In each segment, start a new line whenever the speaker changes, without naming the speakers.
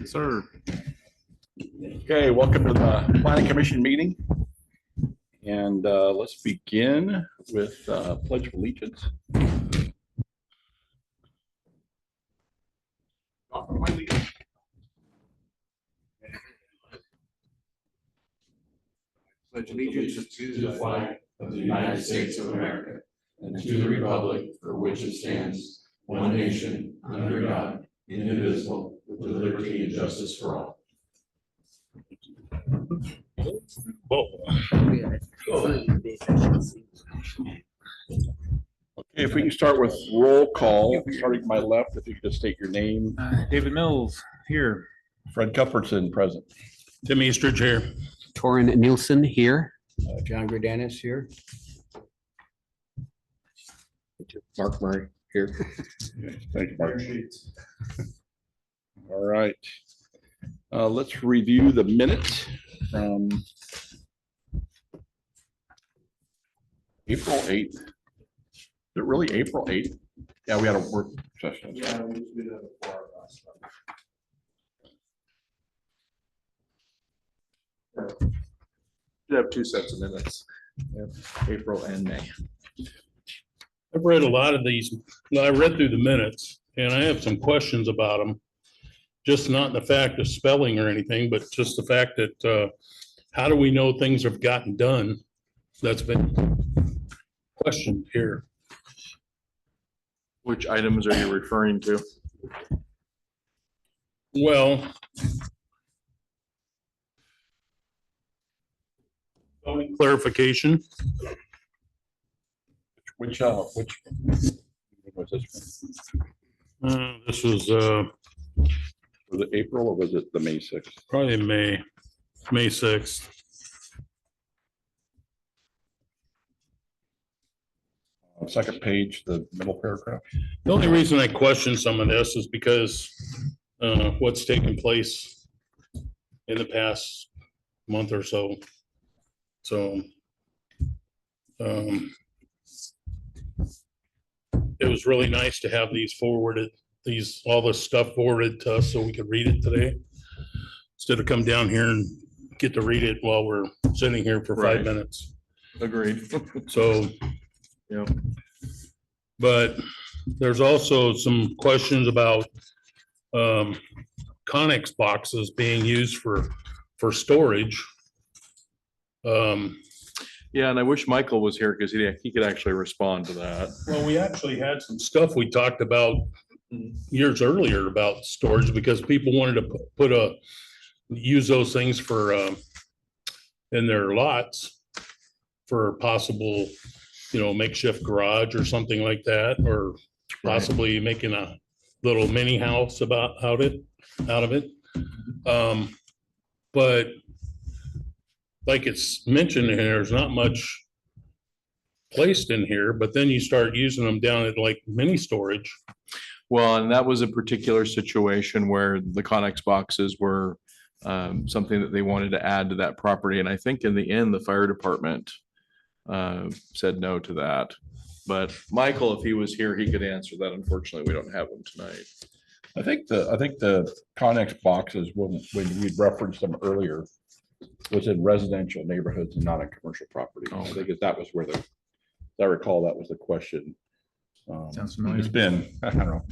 Yes, sir.
Okay, welcome to the Planning Commission meeting. And let's begin with Pledge of Allegiance.
Pledge allegiance to the flag of the United States of America and to the republic for which it stands, one nation, under God, indivisible, with liberty and justice for all.
Okay, if we can start with roll call, starting to my left, if you could just state your name.
David Mills here.
Fred Cuthbertson, present.
Tim Eastridge here.
Torin Nielsen here.
John Gredanis here.
Mark Murray here.
Okay, thank you, Mark. All right. Let's review the minutes from April 8th. Is it really April 8th? Yeah, we had a work session.
Yeah, we did that before.
You have two sets of minutes, April and May.
I've read a lot of these. I read through the minutes and I have some questions about them. Just not the fact of spelling or anything, but just the fact that how do we know things have gotten done? That's been questioned here.
Which items are you referring to?
Well, clarification.
Which was this?
This was
Was it April or was it the May 6th?
probably May 6th.
Second page, the middle paragraph.
The only reason I question some of this is because what's taken place in the past month or so. So it was really nice to have these forwarded, all this stuff forwarded to us so we could read it today. Instead of come down here and get to read it while we're sitting here for 5
Right.
minutes.
Agreed.
So.
Yep.
But there's also some questions about Connex boxes being used for storage.
Yeah, and I wish Michael was here because he could actually respond to that.
Well, we actually had some stuff we talked about years earlier about storage because people wanted to use those things for in their lots for possible, makeshift garage or something like that, or possibly making a little mini house out of it. But like it's mentioned in here, there's not much placed in here, but then you start using them down at like mini storage.
Well, and that was a particular situation where the Connex boxes were something that they wanted to add to that property. And I think in the end, the fire department said no to that. But Michael, if he was here, he could answer that. Unfortunately, we don't have him tonight.
I think the Connex boxes, when we referenced them earlier, was in residential neighborhoods and not on commercial property. I think that was where as I recall, that was the question.
Sounds familiar.
It's been, I don't know,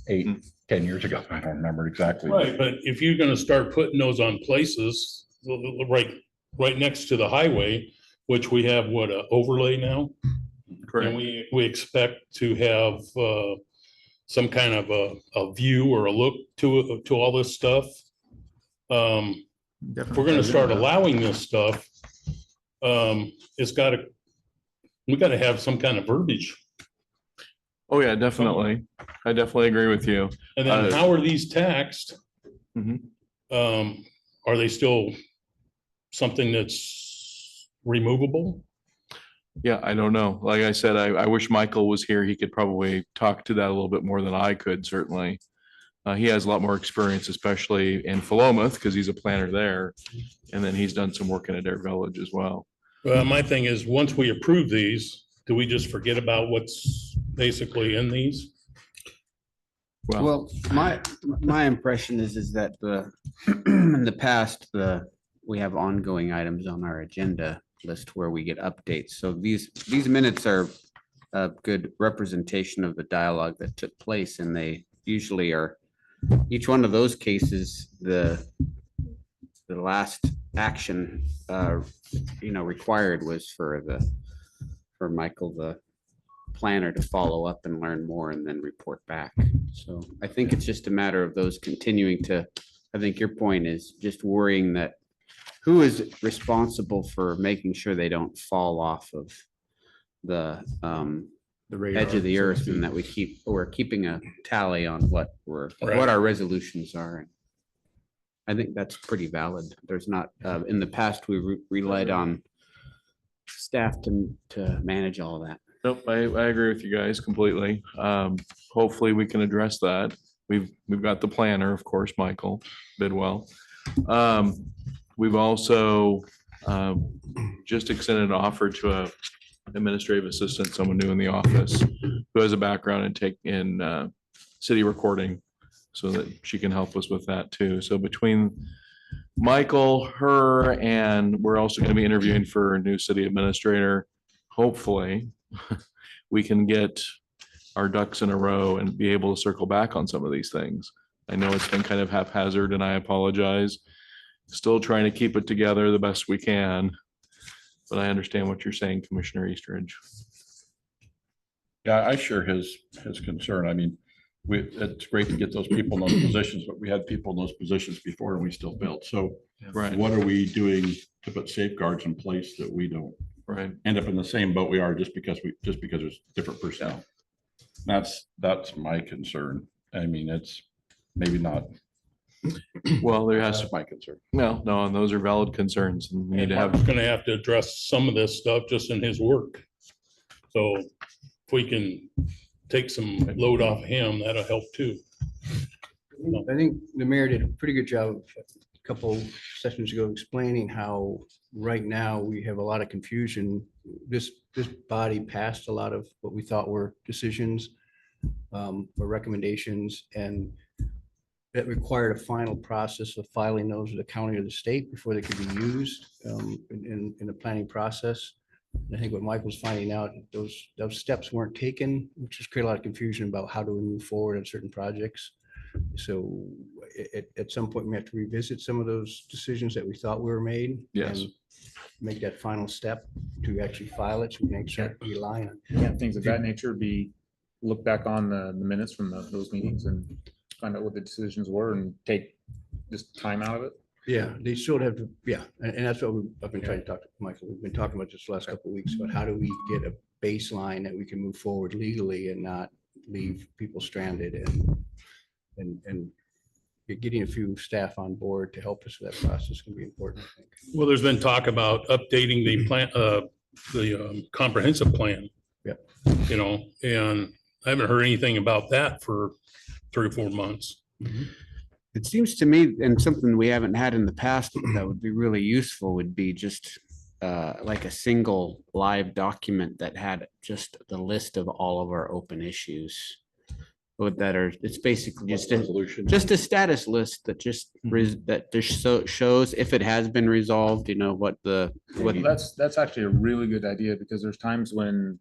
8-10 years ago. I don't remember exactly.
Right, but if you're gonna start putting those on places, right next to the highway, which we have an overlay now. And we expect to have some kind of a view or a look to all this stuff. If we're gonna start allowing this stuff, we gotta have some kind of verbiage.
Oh, yeah, definitely. I definitely agree with you.
And then how are these taxed?
Mhm.
Are they still something that's removable?
Yeah, I don't know. Like I said, I wish Michael was here. He could probably talk to that a little bit more than I could, certainly. He has a lot more experience, especially in Philomath, because he's a planner there. And then he's done some work in Adair Village as well.
My thing is, once we approve these, do we just forget about what's basically in these?
Well, my impression is that in the past, we have ongoing items on our agenda list where we get updates. So these minutes are a good representation of the dialogue that took place, and they usually are, each one of those cases, the last action, required was for Michael, the planner, to follow up and learn more and then report back. So I think it's just a matter of those continuing to, I think your point is just worrying that who is responsible for making sure they don't fall off of the edge of the earth, and that we're keeping a tally on what our resolutions are. I think that's pretty valid. There's not, in the past, we relied on staff to manage all of that.
Nope, I agree with you guys completely. Hopefully we can address that. We've got the planner, of course, Michael Bidwell. We've also just extended an offer to a administrative assistant, someone new in the office who has a background in city recording, so that she can help us with that too. So between Michael, her, and we're also going to be interviewing for a new city administrator, hopefully we can get our ducks in a row and be able to circle back on some of these things. I know it's been kind of haphazard and I apologize. Still trying to keep it together the best we can. But I understand what you're saying, Commissioner Eastridge.
Yeah, I share his concern. I mean, it's great to get those people in those positions, but we had people in those positions before and we still failed. So
Right,
what are we doing to put safeguards in place that we don't
right.
end up in the same boat we are just because there's different personnel? That's my concern. I mean, it's maybe not.
Well, there has to,
That's my concern.
well, no, and those are valid concerns, and we need
And
to
Mark's
have,
gonna have to address some of this stuff just in his work. So if we can take some load off him, that'll help too.
I think the mayor did a pretty good job a couple sessions ago explaining how right now we have a lot of confusion. This body passed a lot of what we thought were decisions or recommendations, and that required a final process of filing those with the county or the state before they could be used in the planning process. And I think what Mike was finding out, those steps weren't taken, which has created a lot of confusion about how do we move forward on certain projects. So at some point, we have to revisit some of those decisions that we thought were made.
Yes.
and Make that final step to actually file it, so we can actually rely on.
Yeah, things of that nature be, look back on the minutes from those meetings and find out what the decisions were and take just time out of it.
Yeah, they sort of have to, yeah, and that's what I've been trying to talk to Michael. We've been talking about this the last couple of weeks, about how do we get a baseline that we can move forward legally and not leave people stranded and getting a few staff on board to help us with that process can be important, I think.
Well, there's been talk about updating the plan, the comprehensive plan.
Yep.
You know, and I haven't heard anything about that for 3 or 4 months.
It seems to me, and something we haven't had in the past that would be really useful would be just like a single live document that had just the list of all of our open issues. It's basically just
Resolution.
a status list that just shows if it has been resolved, what
Well, that's actually a really good idea, because there's times when,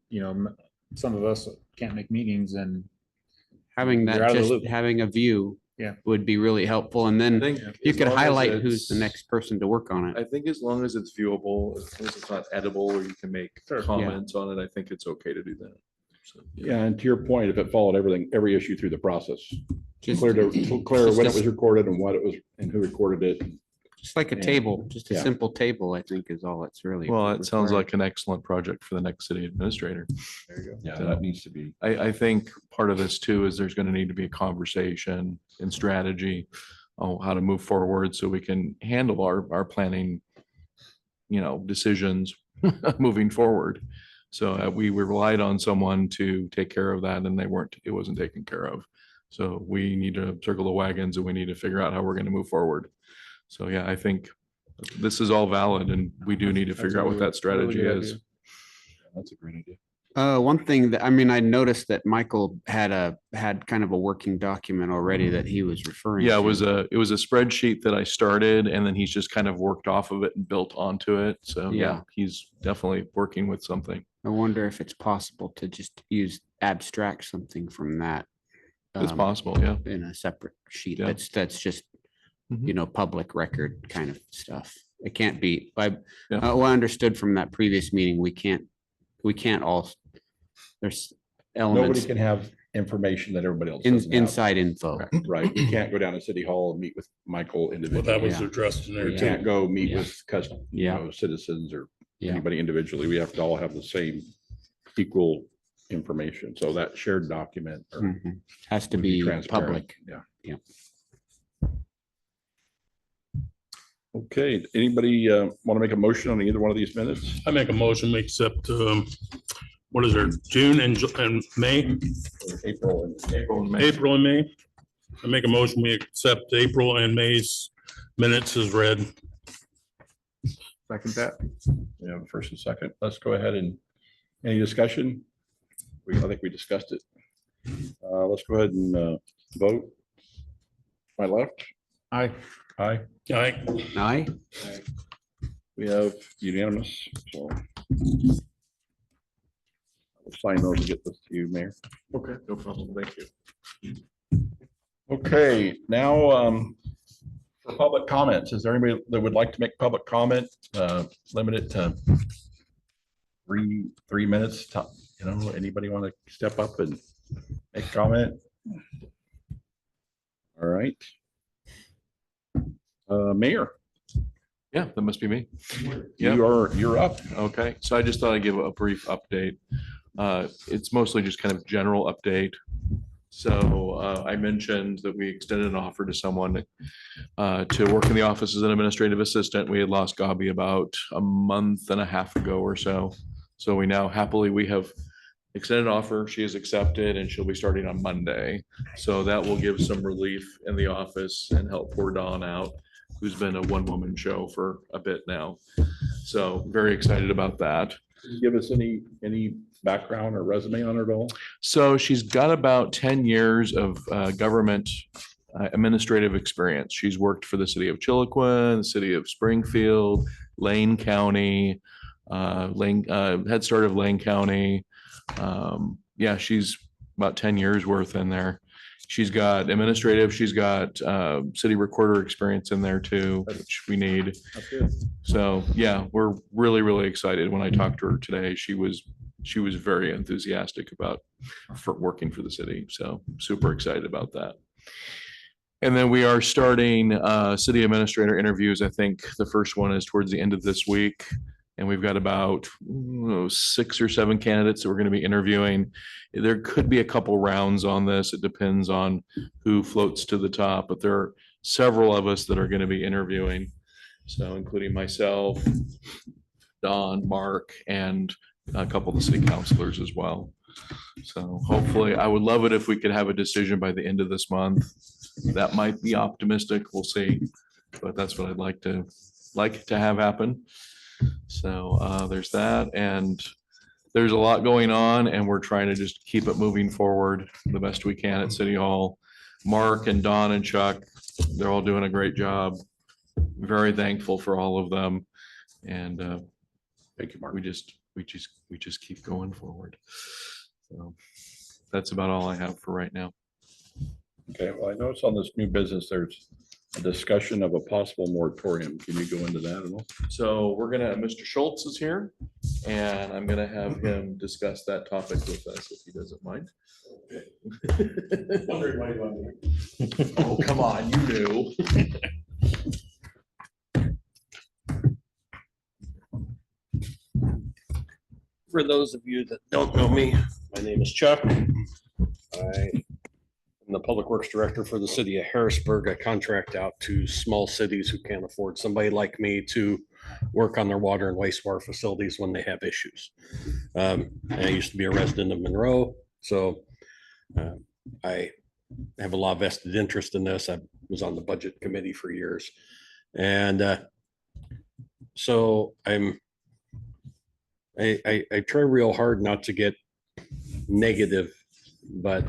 some of us can't make meetings and
having
You're
that,
out of the
just
loop.
having a view.
Yeah.
Would be really helpful. And
I
then
think
you
as
could
long as
highlight who's the
it's-
next person to work on it.
I think as long as it's viewable, as long as it's not edible, or you can make
Sure.
comments on it, I think it's okay to do that. So,
Yeah, and to your point, if it followed every issue through the process,
Just
clear when
just
it
a-
was recorded and what it was and who recorded it.
Just like a
Yeah.
table, just a
Yeah.
simple table, I think is all it's really.
Well, it sounds
required.
like an excellent project for the next city administrator.
there you go.
Yeah, that needs to be.
I think part of this too is there's gonna need to be a conversation and strategy on how to move forward so we can handle our planning, decisions moving forward. So we relied on someone to take care of that and it wasn't taken care of. So we need to circle the wagons and we need to figure out how we're gonna move forward. So yeah, I think this is all valid and we do need to
That's
figure
a
out what
really-
that strategy
really good
is.
idea.
That's a great idea.
One thing that, I mean, I noticed that Michael had kind of a working document already that he was referring.
Yeah,
to.
it was a spreadsheet that I started and then he's just kind of worked off of it and built onto it. So yeah,
Yeah.
he's definitely working with something.
I wonder if it's possible to just abstract something from that.
It's
um,
possible, yeah.
In a separate sheet.
Yeah.
That's just,
Mhm.
public record kind of stuff. It can't be,
Yeah.
what I understood from that previous meeting, we can't all, there's
Nobody
elements,
can have information that everybody else doesn't have.
inside info.
Right, we can't go down to City Hall and meet with Michael
Well, that
individually.
was
Yeah.
addressed in there
We
too.
can't go meet
Yeah.
with
Yeah.
citizens or
Yeah.
anybody individually. We have to all have the same equal information. So that shared document or
Mhm. Has to
would
be
transparent.
public.
Yeah.
Yeah.
Okay, anybody want to make a motion on either one of these minutes?
I make a motion, we accept, what is there, June and May,
Or April and
April and May? I make a motion, we accept April and May's minutes as read.
Second that.
We have a first and second. Let's go ahead and, any discussion? I think we discussed it. Let's go ahead and vote. My left,
Aye.
aye.
Aye.
Aye.
We have unanimous, so. I'll sign those and get this to you, Mayor.
Okay, no problem. Thank you.
Okay, now, for public comments, is there anybody that would like to make public comment? Limit it to three minutes. Anybody want to step up and make a comment? All right. Mayor,
Yeah, that must be me. Yeah.
you're up.
Okay, so I just thought I'd give a brief update. It's mostly just kind of general update. So I mentioned that we extended an offer to someone to work in the office as an administrative assistant. We had lost Gabi about a month and a half ago or so. So we now we have extended an offer. She has accepted and she'll be starting on Monday. So that will give some relief in the office and help poor Dawn out, who's been a one-woman show for a bit now. So very excited about that.
Can you Give us any background or resume on her at all?
So she's got about 10 years of government administrative experience. She's worked for the city of Chiloquin, the city of Springfield, Lane County, Head Start of Lane County. Yeah, she's about 10 years worth in there. She's got administrative, she's got city recorder experience in there too, which we need.
That's good.
So yeah, we're really, really excited. When I talked to her today, she was very enthusiastic about working for the city. So super excited about that. And then we are starting city administrator interviews. I think the first one is towards the end of this week. And we've got about 6 or 7 candidates that we're going to be interviewing. There could be a couple rounds on this. It depends on who floats to the top, but there are several of us that are going to be interviewing. So including myself, Don, Mark, and a couple of the city councilors as well. So hopefully, I would love it if we could have a decision by the end of this month. That might be optimistic. We'll see. But that's what I'd like to have happen. So there's that. And there's a lot going on and we're trying to just keep it moving forward the best we can at City Hall. Mark and Don and Chuck, they're all doing a great job. Very thankful for all of them. And
Thank you, Mark.
we just keep going forward. So that's about all I have for right now.
Okay, well, I noticed on this new business, there's a discussion of a possible moratorium. Can you go into that at all?
So Mr. Schultz is here and I'm gonna have him discuss that topic with us if he doesn't mind. Oh, come on, you knew.
For those of you that don't know me, my name is Chuck. I am the Public Works Director for the city of Harrisburg. I contract out to small cities who can't afford somebody like me to work on their water and wastewater facilities when they have issues. I used to be a resident of Monroe, so I have a lot of vested interest in this. I was on the budget committee for years. And so I try real hard not to get negative. But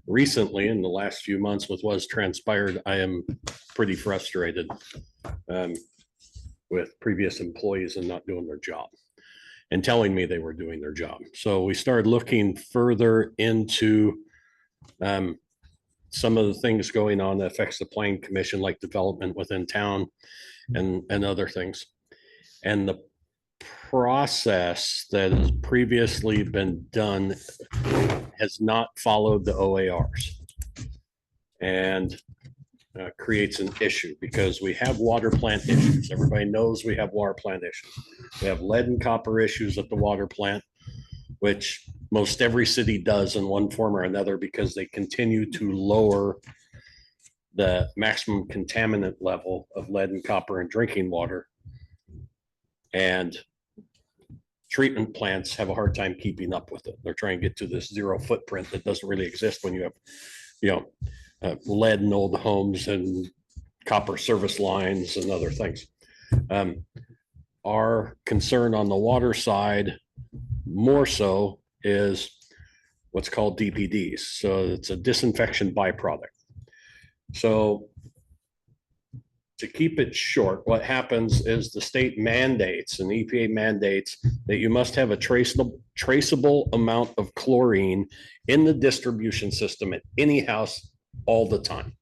recently, in the last few months, with what's transpired, I am pretty frustrated with previous employees and not doing their job and telling me they were doing their job. So we started looking further into some of the things going on that affects the Planning Commission, like development within town and other things. And the process that has previously been done has not followed the OARs and creates an issue because we have water plant issues. Everybody knows we have water plant issues. We have lead and copper issues at the water plant, which most every city does in one form or another because they continue to lower the maximum contaminant level of lead and copper in drinking water. And treatment plants have a hard time keeping up with it. They're trying to get to this zero footprint that doesn't really exist when you have, lead in old homes and copper service lines and other things. Our concern on the water side more so is what's called DPDs. So it's a disinfection byproduct. So to keep it short, what happens is the state mandates and EPA mandates that you must have a traceable amount of chlorine in the distribution system at any house all the time.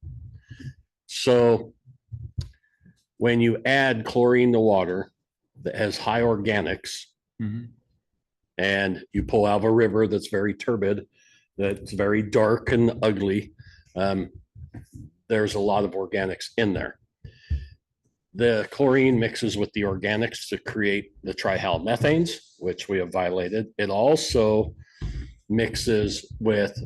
So when you add chlorine to water that has high organics, and you pull out of a river that's very turbid, that's very dark and ugly, there's a lot of organics in there. The chlorine mixes with the organics to create the trihalmethanes, which we have violated. It also mixes with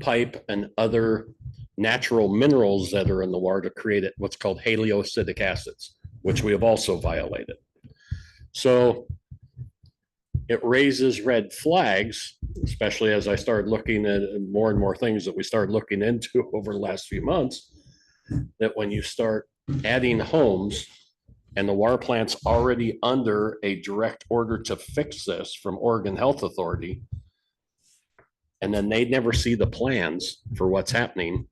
pipe and other natural minerals that are in the water to create it, what's called haloacidic acids, which we have also violated. So it raises red flags, especially as I started looking at more and more things that we started looking into over the last few months, that when you start adding homes and the water plant's already under a direct order to fix this from Oregon Health Authority, and then they never see the plans for what's happening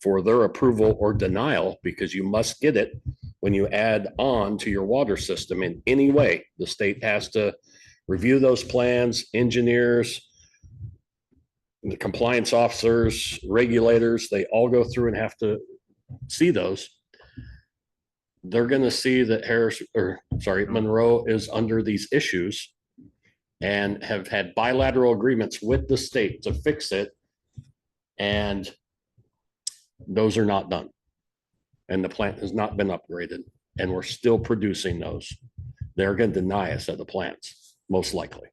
for their approval or denial, because you must get it when you add on to your water system in any way. The state has to review those plans, engineers, the compliance officers, regulators, they all go through and have to see those. They're going to see that Monroe is under these issues and have had bilateral agreements with the state to fix it. And those are not done. And the plant has not been upgraded, and we're still producing those. They're going to deny us at the plants, most likely.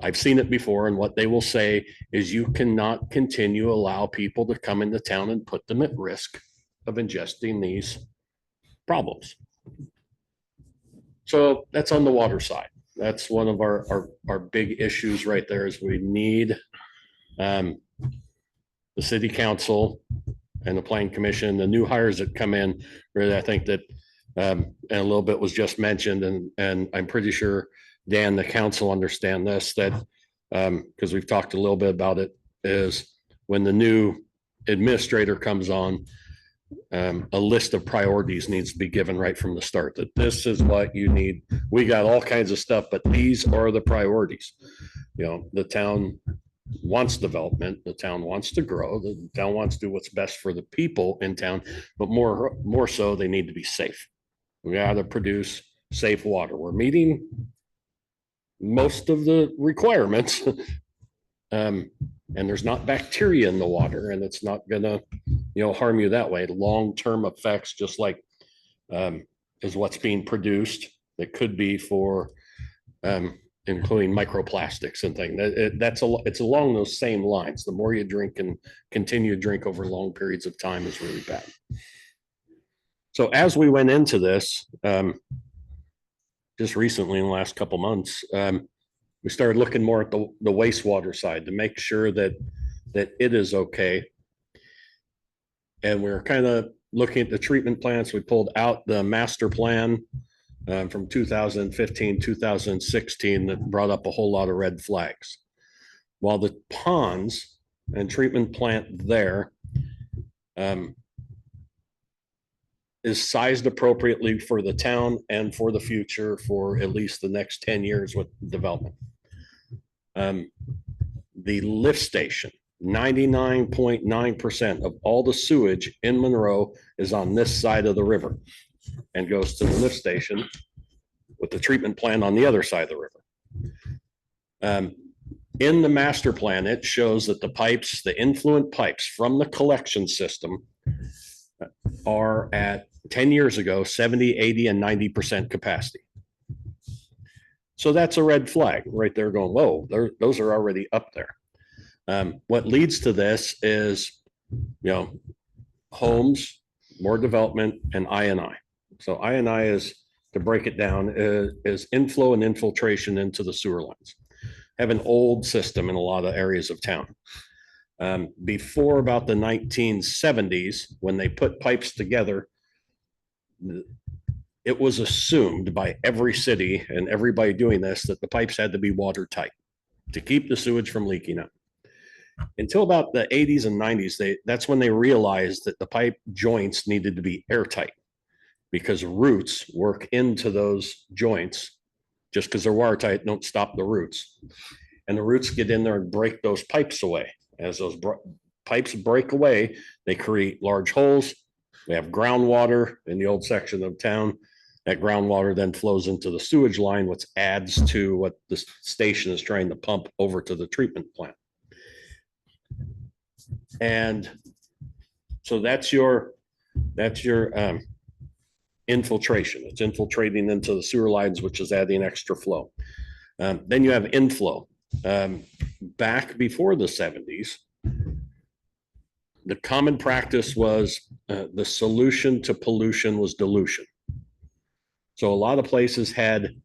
I've seen it before, and what they will say is you cannot continue to allow people to come into town and put them at risk of ingesting these problems. So that's on the water side. That's one of our big issues right there, is we need the city council and the planning commission, the new hires that come in, really, I think that, and a little bit was just mentioned, and I'm pretty sure Dan, the council understand this, that because we've talked a little bit about it, is when the new administrator comes on, a list of priorities needs to be given right from the start, that this is what you need. We got all kinds of stuff, but these are the priorities. The town wants development, the town wants to grow, the town wants to do what's best for the people in town, but more so, they need to be safe. We got to produce safe water. We're meeting most of the requirements, and there's not bacteria in the water, and it's not gonna harm you that way. Long-term effects, just like is what's being produced, that could be for including microplastics and things. It's along those same lines. The more you drink and continue to drink over long periods of time is really bad. So as we went into this, just recently in the last couple months, we started looking more at the wastewater side to make sure that it is okay. And we're kind of looking at the treatment plants. We pulled out the master plan from 2015, 2016 that brought up a whole lot of red flags. While the ponds and treatment plant there is sized appropriately for the town and for the future for at least the next 10 years with development. The lift station, 99.9% of all the sewage in Monroe is on this side of the river and goes to the lift station with the treatment plant on the other side of the river. In the master plan, it shows that the pipes, the influent pipes from the collection system are at 10 years ago, 70, 80, and 90% capacity. So that's a red flag right there going, whoa, those are already up there. What leads to this is, homes, more development, and I&I. So I&I is, to break it down, is inflow and infiltration into the sewer lines. Have an old system in a lot of areas of town. Before about the 1970s, when they put pipes together, it was assumed by every city and everybody doing this that the pipes had to be watertight to keep the sewage from leaking out. Until about the 80s and 90s, that's when they realized that the pipe joints needed to be airtight because roots work into those joints. Just because they're watertight, don't stop the roots. And the roots get in there and break those pipes away. As those pipes break away, they create large holes. They have groundwater in the old section of town. That groundwater then flows into the sewage line, which adds to what the station is trying to pump over to the treatment plant. And so that's your infiltration. It's infiltrating into the sewer lines, which is adding extra flow. Then you have inflow. Back before the 70s, the common practice was the solution to pollution was dilution. So a lot of places had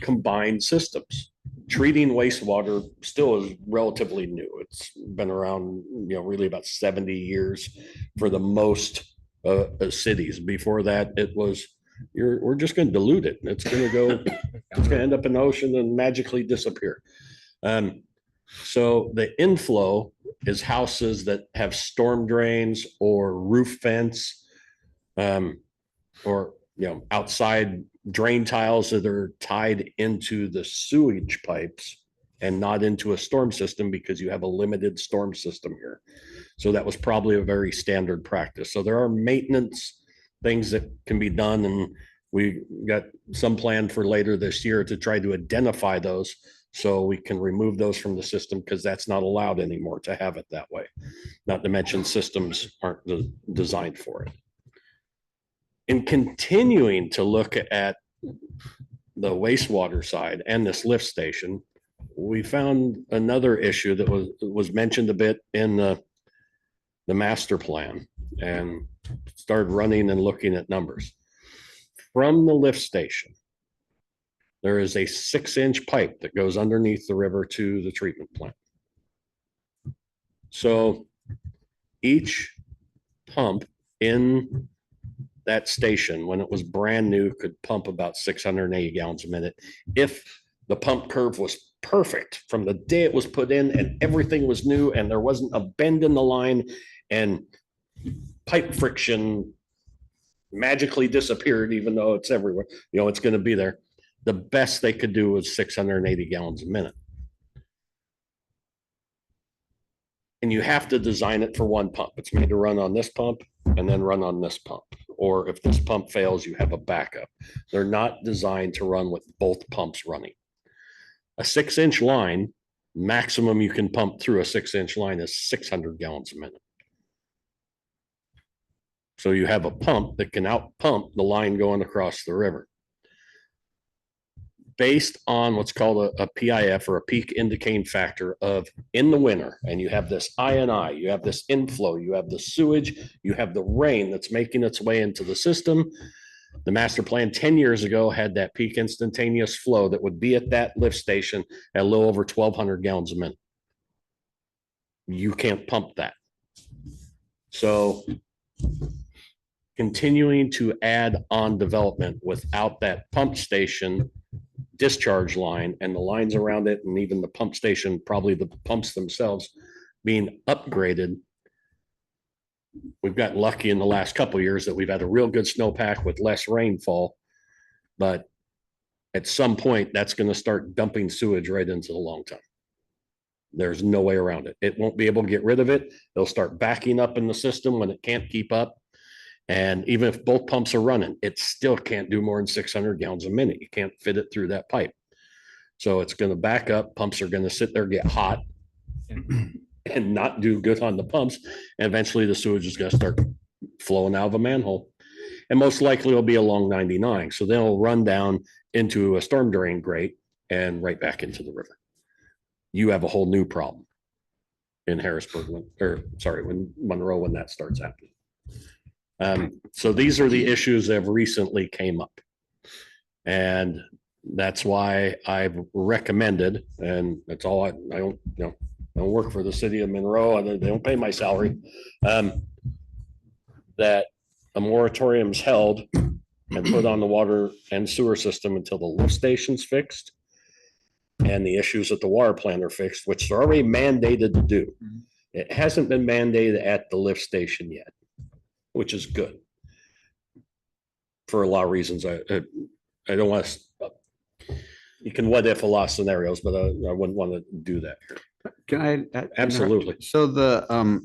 combined systems. Treating wastewater still is relatively new. It's been around, really about 70 years for the most cities. Before that, it was, we're just going to dilute it. It's going to go, it's going to end up in the ocean and magically disappear. So the inflow is houses that have storm drains or roof vents, or outside drain tiles that are tied into the sewage pipes and not into a storm system because you have a limited storm system here. So that was probably a very standard practice. So there are maintenance things that can be done, and we got some planned for later this year to try to identify those so we can remove those from the system, because that's not allowed anymore to have it that way. Not to mention systems aren't designed for it. In continuing to look at the wastewater side and this lift station, we found another issue that was mentioned a bit in the master plan, and started running and looking at numbers. From the lift station, there is a 6-inch pipe that goes underneath the river to the treatment plant. So each pump in that station, when it was brand new, could pump about 680 gallons a minute. If the pump curve was perfect from the day it was put in and everything was new and there wasn't a bend in the line and pipe friction magically disappeared, even though it's everywhere, it's going to be there. The best they could do was 680 gallons a minute. And you have to design it for one pump. It's made to run on this pump and then run on this pump. Or if this pump fails, you have a backup. They're not designed to run with both pumps running. A 6-inch line, maximum you can pump through a 6-inch line is 600 gallons a minute. So you have a pump that can out pump the line going across the river. Based on what's called a PIF, or a peak indicating factor, of in the winter, and you have this I&I, you have this inflow, you have the sewage, you have the rain that's making its way into the system. The master plan 10 years ago had that peak instantaneous flow that would be at that lift station at a little over 1,200 gallons a minute. You can't pump that. So continuing to add on development without that pump station discharge line and the lines around it, and even the pump station, probably the pumps themselves being upgraded. We've got lucky in the last couple of years that we've had a real good snowpack with less rainfall. But at some point, that's going to start dumping sewage right into the long ton. There's no way around it. It won't be able to get rid of it. It'll start backing up in the system when it can't keep up. And even if both pumps are running, it still can't do more than 600 gallons a minute. You can't fit it through that pipe. So it's going to back up. Pumps are going to sit there, get hot, and not do good on the pumps. And eventually the sewage is going to start flowing out of a manhole. And most likely it'll be along 99. So then it'll run down into a storm drain grate and right back into the river. You have a whole new problem in Harrisburg, when Monroe, when that starts happening. So these are the issues that have recently came up. And that's why I've recommended, and that's all I don't work for the city of Monroe, and they don't pay my salary, that a moratorium's held and put on the water and sewer system until the lift station's fixed and the issues at the water plant are fixed, which they're already mandated to do. It hasn't been mandated at the lift station yet, which is good for a lot of reasons. I don't want to, you can what if a lot of scenarios, but I wouldn't want to do that here.
Can I? interrupt?
Absolutely.
So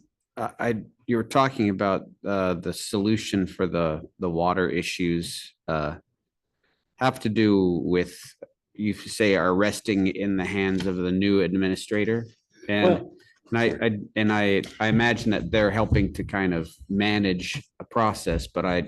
you were talking about the solution for the water issues have to do with, you say, are resting in the hands of the new administrator. And I imagine that they're helping to kind of manage a process, but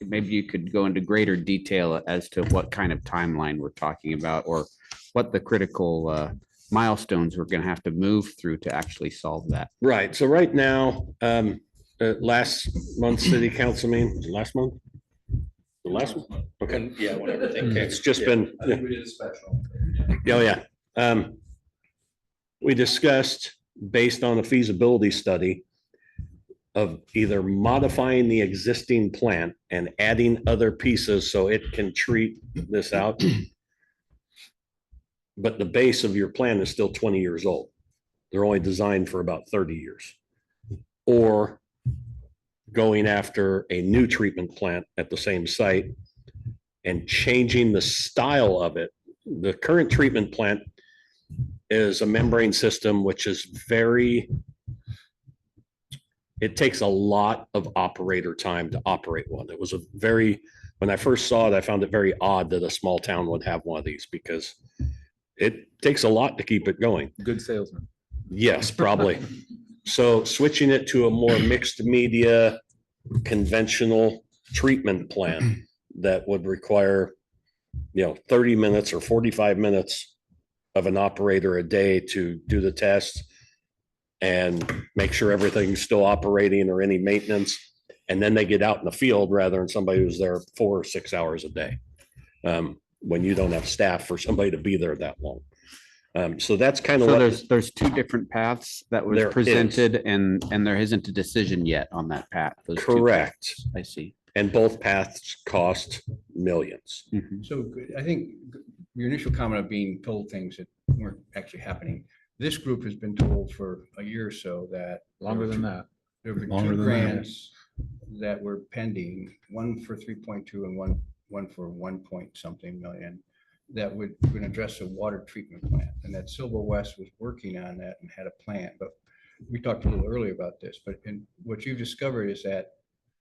maybe you could go into greater detail as to what kind of timeline we're talking about, or what the critical milestones we're going to have to move through to actually solve that.
Right. So right now, last month's city council meeting, was it last month? The last one? Okay.
Yeah, whatever.
It's just been,
I think we did a special.
oh yeah. We discussed, based on a feasibility study, of either modifying the existing plant and adding other pieces so it can treat this out. But the base of your plant is still 20 years old. They're only designed for about 30 years. Or going after a new treatment plant at the same site and changing the style of it. The current treatment plant is a membrane system, which is it takes a lot of operator time to operate one. It was when I first saw it, I found it very odd that a small town would have one of these, because it takes a lot to keep it going.
Good salesman.
Yes, probably. So switching it to a more mixed media, conventional treatment plant that would require, 30 minutes or 45 minutes of an operator a day to do the test and make sure everything's still operating or any maintenance. And then they get out in the field rather than somebody who's there 4 or 6 hours a day. When you don't have staff for somebody to be there that long. So that's kind of
So
what.
there's two different paths that was
There is.
presented, and there isn't a decision yet on that path. those two
Correct.
paths. I see.
And both paths cost millions.
Mhm.
So I think your initial comment of being told things that weren't actually happening. This group has been told for a year or so that.
Longer than that.
There were
Longer
two
than that.
grants that were pending, one for 3.2 and one for 1 something million, that would address a water treatment plant, and that Silver West was working on that and had a plan. But we talked a little earlier about this, but what you've discovered is that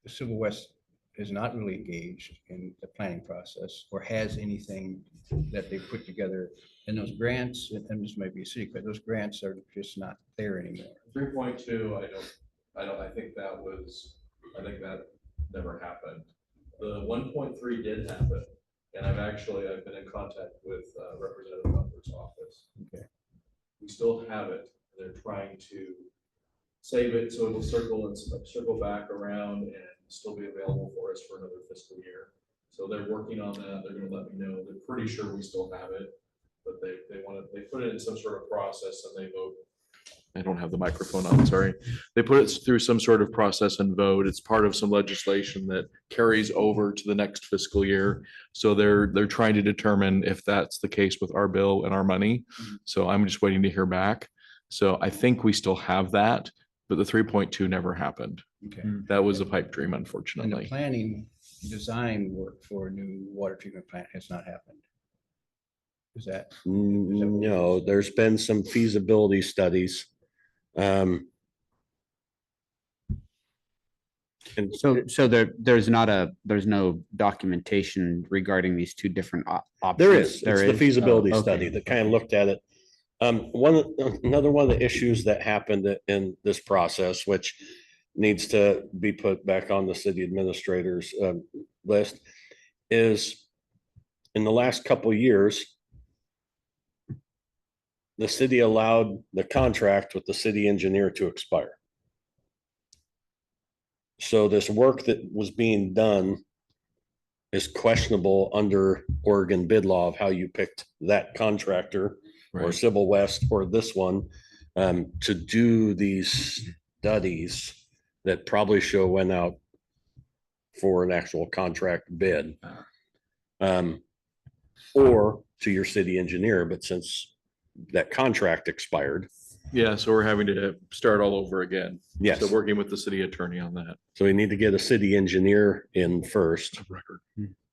the Silver West is not really engaged in the planning process or has anything that they put together. And those grants, and this might be a secret, those grants are just not there anymore.
3.2, I think that never happened. The 1.3 did happen. And I've been in contact with Representative Butler's office.
Okay.
We still have it. They're trying to save it so it'll circle back around and still be available for us for another fiscal year. So they're working on that. They're going to let me know. They're pretty sure we still have it, but they put it in some sort of process and they vote I don't have the microphone on, sorry. They put it through some sort of process and vote. It's part of some legislation that carries over to the next fiscal year. So they're trying to determine if that's the case with our bill and our money. So I'm just waiting to hear back. So I think we still have that, but the 3.2 never happened.
Okay.
That was a pipe dream,
And the
unfortunately.
planning design work for a new water treatment plant has not happened. Is that?
No, there's been some feasibility studies. And
So there's no documentation regarding these two different options?
there is, it's
There
the
is?
feasibility
Oh, okay.
study that kind of looked at it. Another one of the issues that happened in this process, which needs to be put back on the city administrator's list, is in the last couple of years, the city allowed the contract with the city engineer to expire. So this work that was being done is questionable under Oregon bid law of how you picked that contractor or
Right.
Civil West or this one to do these studies that probably should have went out for an actual contract bid. Or to your city engineer, but since that contract expired,
Yeah, so we're having to start all over again.
yes.
So working with the city attorney on that.
So we need to get a city engineer in first.
Record.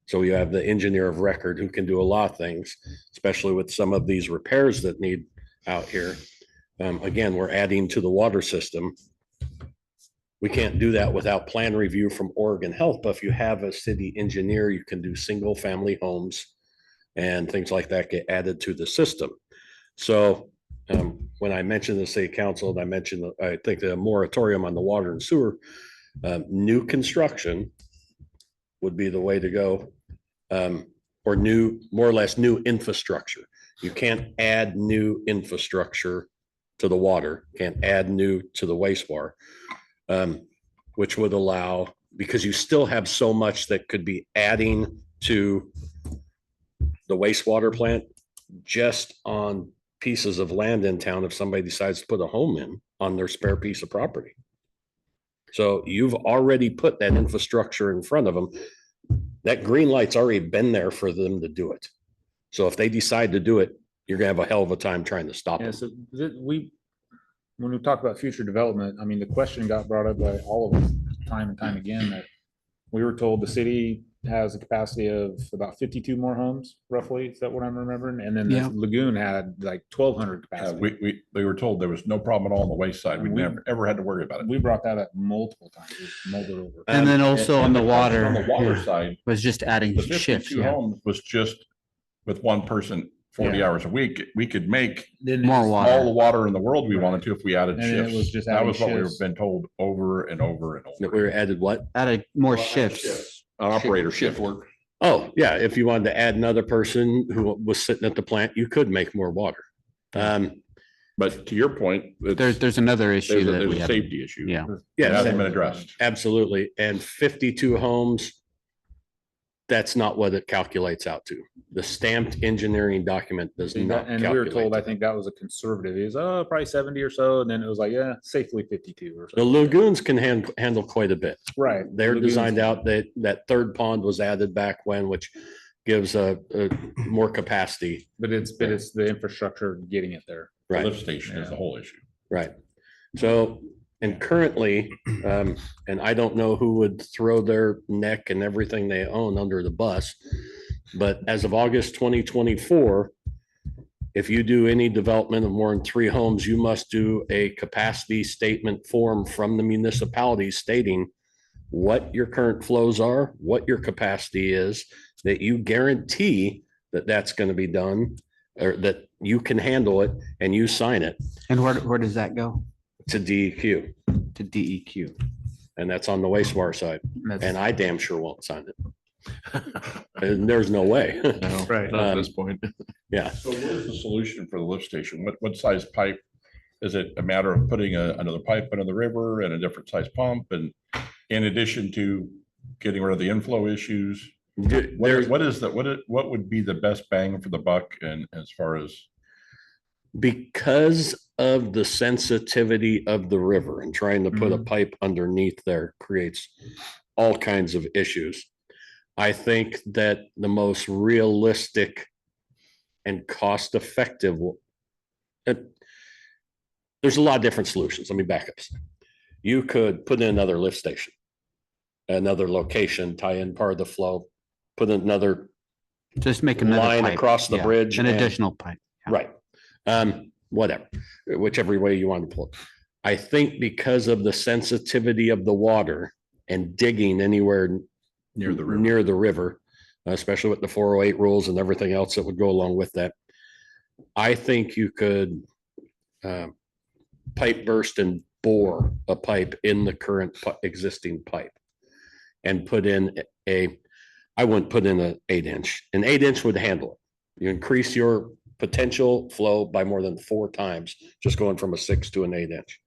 So you have the engineer of record who can do a lot of things, especially with some of these repairs that need out here. Again, we're adding to the water system. We can't do that without plan review from Oregon Health, but if you have a city engineer, you can do single family homes and things like that get added to the system. So when I mentioned the city council, and I mentioned, I think the moratorium on the water and sewer, new construction would be the way to go. Or more or less new infrastructure. You can't add new infrastructure to the water, can't add new to the wastewater. Which would allow, because you still have so much that could be adding to the wastewater plant just on pieces of land in town if somebody decides to put a home in on their spare piece of property. So you've already put that infrastructure in front of them. That green light's already been there for them to do it. So if they decide to do it, you're gonna have a hell of a time trying to stop
Yeah,
them.
so when we talk about future development, I mean, the question got brought up by all of us time and time again that we were told the city has a capacity of about 52 more homes roughly. Is that what I'm remembering? And then
Yeah.
the lagoon had like 1,200
Yeah,
capacity.
we were told there was no problem at all on the waste side. We
We-
never, ever had to worry about it.
We brought that up multiple times. We mulled it over.
And then also on the water.
On the water
yeah,
side,
was just adding
the
shifts.
52
Yeah.
homes was just with one person, 40 hours a week. We could make
Then
More
it's-
water.
all the water in the world we wanted to if we added
And then it was
shifts.
just
That
adding
was what we've
shifts.
been told over and over and
That
over.
we were added what?
Added more shifts.
Operator shift work.
Oh, yeah, if you wanted to add another person who was sitting at the plant, you could make more water.
But to your point,
There's another issue that
there's
we
a
have.
safety issue.
Yeah.
It
Yeah,
hasn't been addressed.
absolutely. And 52 homes, that's not what it calculates out to. The stamped engineering document does not
And we were told,
calculate
I
that.
think that was a conservative. It was, probably 70 or so. And then it was like, yeah, safely 52 or
The
so.
lagoons can handle quite a bit.
Right.
They're
Lagoons-
designed out that third pond was added back when, which gives a more capacity.
But it's the infrastructure getting it there.
The
Right.
lift station is the whole issue.
Right. So, and currently, and I don't know who would throw their neck and everything they own under the bus. But as of August 2024, if you do any development of more than 3 homes, you must do a capacity statement form from the municipality stating what your current flows are, what your capacity is, that you guarantee that that's going to be done, or that you can handle it, and you sign it
And where does that go?
to DEQ.
To DEQ.
And that's on the wastewater side.
That's-
And I damn sure won't sign it. And there's no way.
No,
Right.
not at this point.
Yeah.
So what is the solution for the lift station? What size pipe? Is it a matter of putting another pipe under the river and a different size pump? And in addition to getting rid of the inflow issues?
There's,
What would be the best bang for the buck and as far as
Because of the sensitivity of the river and trying to put a pipe underneath there creates all kinds of issues. I think that the most realistic and cost-effective, there's a lot of different solutions. Let me back up. You could put in another lift station, another location, tie in part of the flow, put in another
Just make another
line
pipe.
across the
Yeah,
bridge.
An
and-
additional pipe. Yeah.
Right. Whatever, whichever way you want to pull it. I think because of the sensitivity of the water and digging anywhere near the river, especially with the 408 rules and everything else that would go along with that, I think you could pipe burst and bore a pipe in the current existing pipe and put in I wouldn't put in an 8-inch. An 8-inch would handle it. You increase your potential flow by more than 4 times, just going from a 6 to an 8-inch.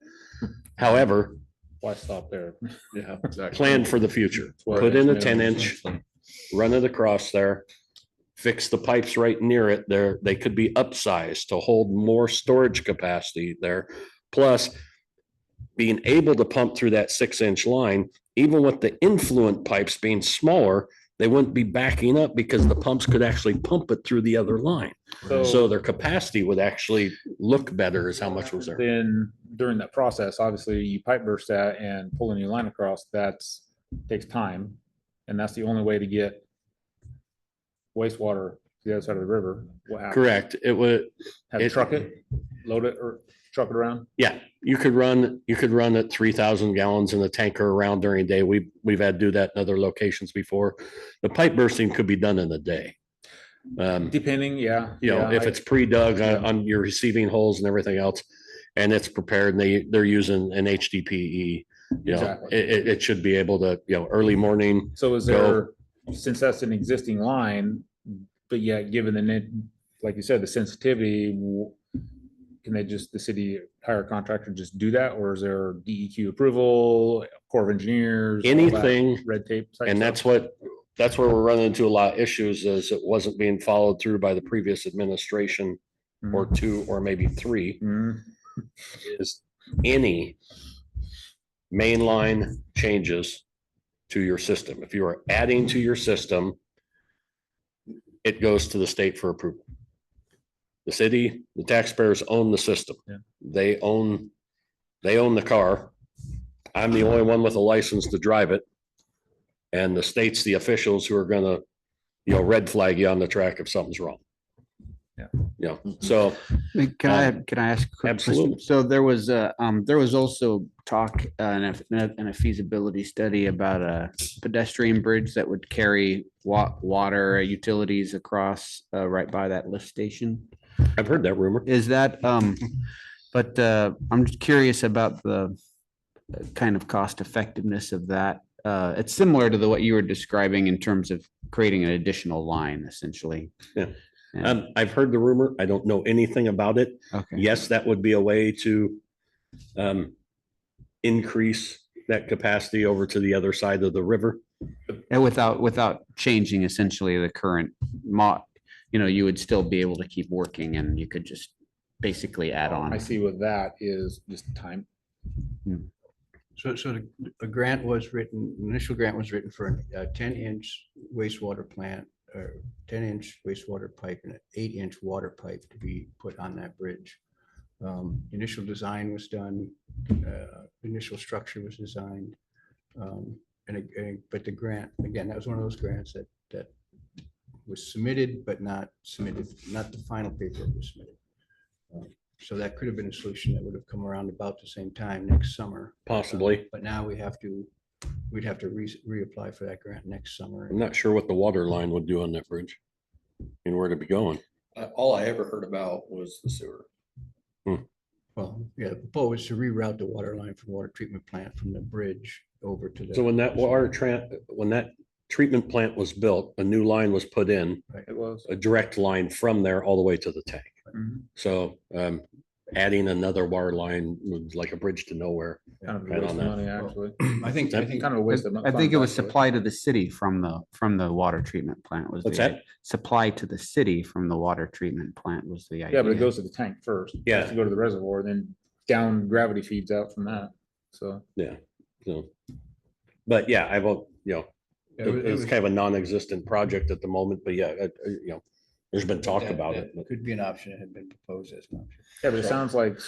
However,
Why stop there?
Yeah, exactly.
plan for the future. Put in a 10-inch, run it across there, fix the pipes right near it there. They could be upsized to hold more storage capacity there. Plus, being able to pump through that 6-inch line, even with the influent pipes being smaller, they wouldn't be backing up because the pumps could actually pump it through the other line. So their capacity would actually look better as how much was there.
Then during that process, obviously you pipe burst that and pull a new line across, takes time. And that's the only way to get wastewater to the other side of the river. What happens?
Correct. It would,
Have to truck it, load it or truck it around?
yeah, you could run it 3,000 gallons in a tanker around during the day. We've had to do that in other locations before. The pipe bursting could be done in a day.
Depending, yeah.
You know,
yeah,
if it's pre-dug
yeah.
on your receiving holes and everything else, and it's prepared, and they're using an HDPE, you know,
Exactly.
it should be able to, you know, early morning.
So is
Go.
there, since that's an existing line, but yet given like you said, the sensitivity, can the city hire a contractor to just do that? Or is there DEQ approval, Corps of Engineers? all that
Anything,
Red tape. type
and
stuff?
that's where we're running into a lot of issues is it wasn't being followed through by the previous administration or 2 or maybe 3
Mhm.
is any mainline changes to your system. If you are adding to your system, it goes to the state for approval. The city, the taxpayers own the system.
Yeah.
They own the car. I'm the only one with a license to drive it. And the state's the officials who are gonna, you know, red flag you on the track if something's wrong.
Yeah.
You know, so
Can I ask? a quick question?
absolutely.
So there was also talk in a feasibility study about a pedestrian bridge that would carry water utilities across right by that lift station.
I've heard that rumor.
Is that, but I'm just curious about the kind of cost effectiveness of that. It's similar to what you were describing in terms of creating an additional line essentially.
Yeah.
Yeah.
I've heard the rumor. I don't know anything about it.
Okay.
Yes, that would be a way to increase that capacity over to the other side of the river.
And without changing essentially the current you would still be able to keep working and you could just basically add on.
I see what that is, just time.
So a grant was written, initial grant was written for a 10-inch wastewater plant or 10-inch wastewater pipe and an 8-inch water pipe to be put on that bridge. Initial design was done, initial structure was designed. But the grant, again, that was one of those grants that was submitted, but not the final paper was submitted. So that could have been a solution that would have come around about the same time next summer.
Possibly.
But now we'd have to reapply for that grant next summer.
I'm not sure what the water line would do on that bridge and where to be going.
All I ever heard about was the sewer.
Well, yeah, the proposal was to reroute the water line from water treatment plant from the bridge over to the.
So when that treatment plant was built, a new line was put in,
It was.
a direct line from there all the way to the tank.
Mhm.
So adding another water line was like a bridge to nowhere.
Kind of a
Right
waste
on
of
that.
money, actually.
I think,
Kind of a waste of.
I think it was
funds, actually.
supply to the city from the water treatment plant was.
What's
the
that?
Supply to the city from the water treatment plant was the idea.
Yeah, but it goes to the tank first. It has
Yeah.
to go to the reservoir, then down gravity feeds out from that. So,
So, but yeah, I will,
it
it's
was-
kind of a non-existent project at the moment, but yeah, there's been talk about it. but-
Could be an option that had been proposed as an option.
yeah, but it sounds like,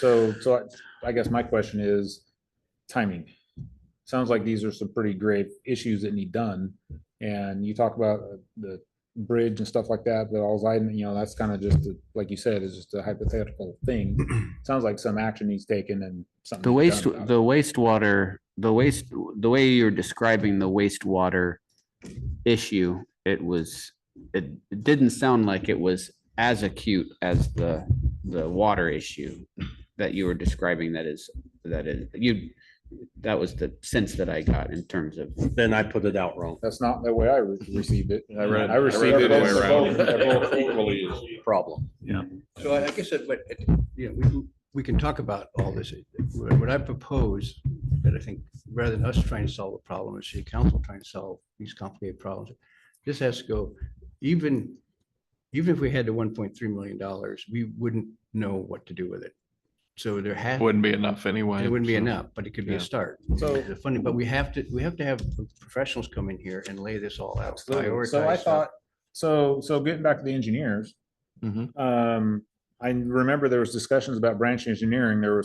I guess my question is timing. Sounds like these are some pretty grave issues that need done. And you talk about the bridge and stuff like that, but all I, that's kind of just, like you said, is just a hypothetical thing. Sounds like some action needs taken and something.
The
needs done about it.
wastewater, the way you're describing the wastewater issue, it didn't sound like it was as acute as the water issue that you were describing. That was the sense that I got in terms of.
Then I put it out wrong.
That's not the way I received it.
I read
received
it the way
as
around.
they're both equally.
Problem.
So I guess, we can talk about all this. What I propose, that I think, rather than us trying to solve a problem, or city council trying to solve these complicated problems, this has to go, even if we had the $1.3 million, we wouldn't know what to do with it. So there has,
Wouldn't be enough anyway.
it wouldn't be
so.
enough, but it could be
Yeah.
a start.
So-
The funding, but we have to have professionals come in here and lay this all out.
Absolutely. So I
prioritize stuff.
thought, so getting back to the engineers,
Mhm.
I remember there was discussions about branch engineering. There were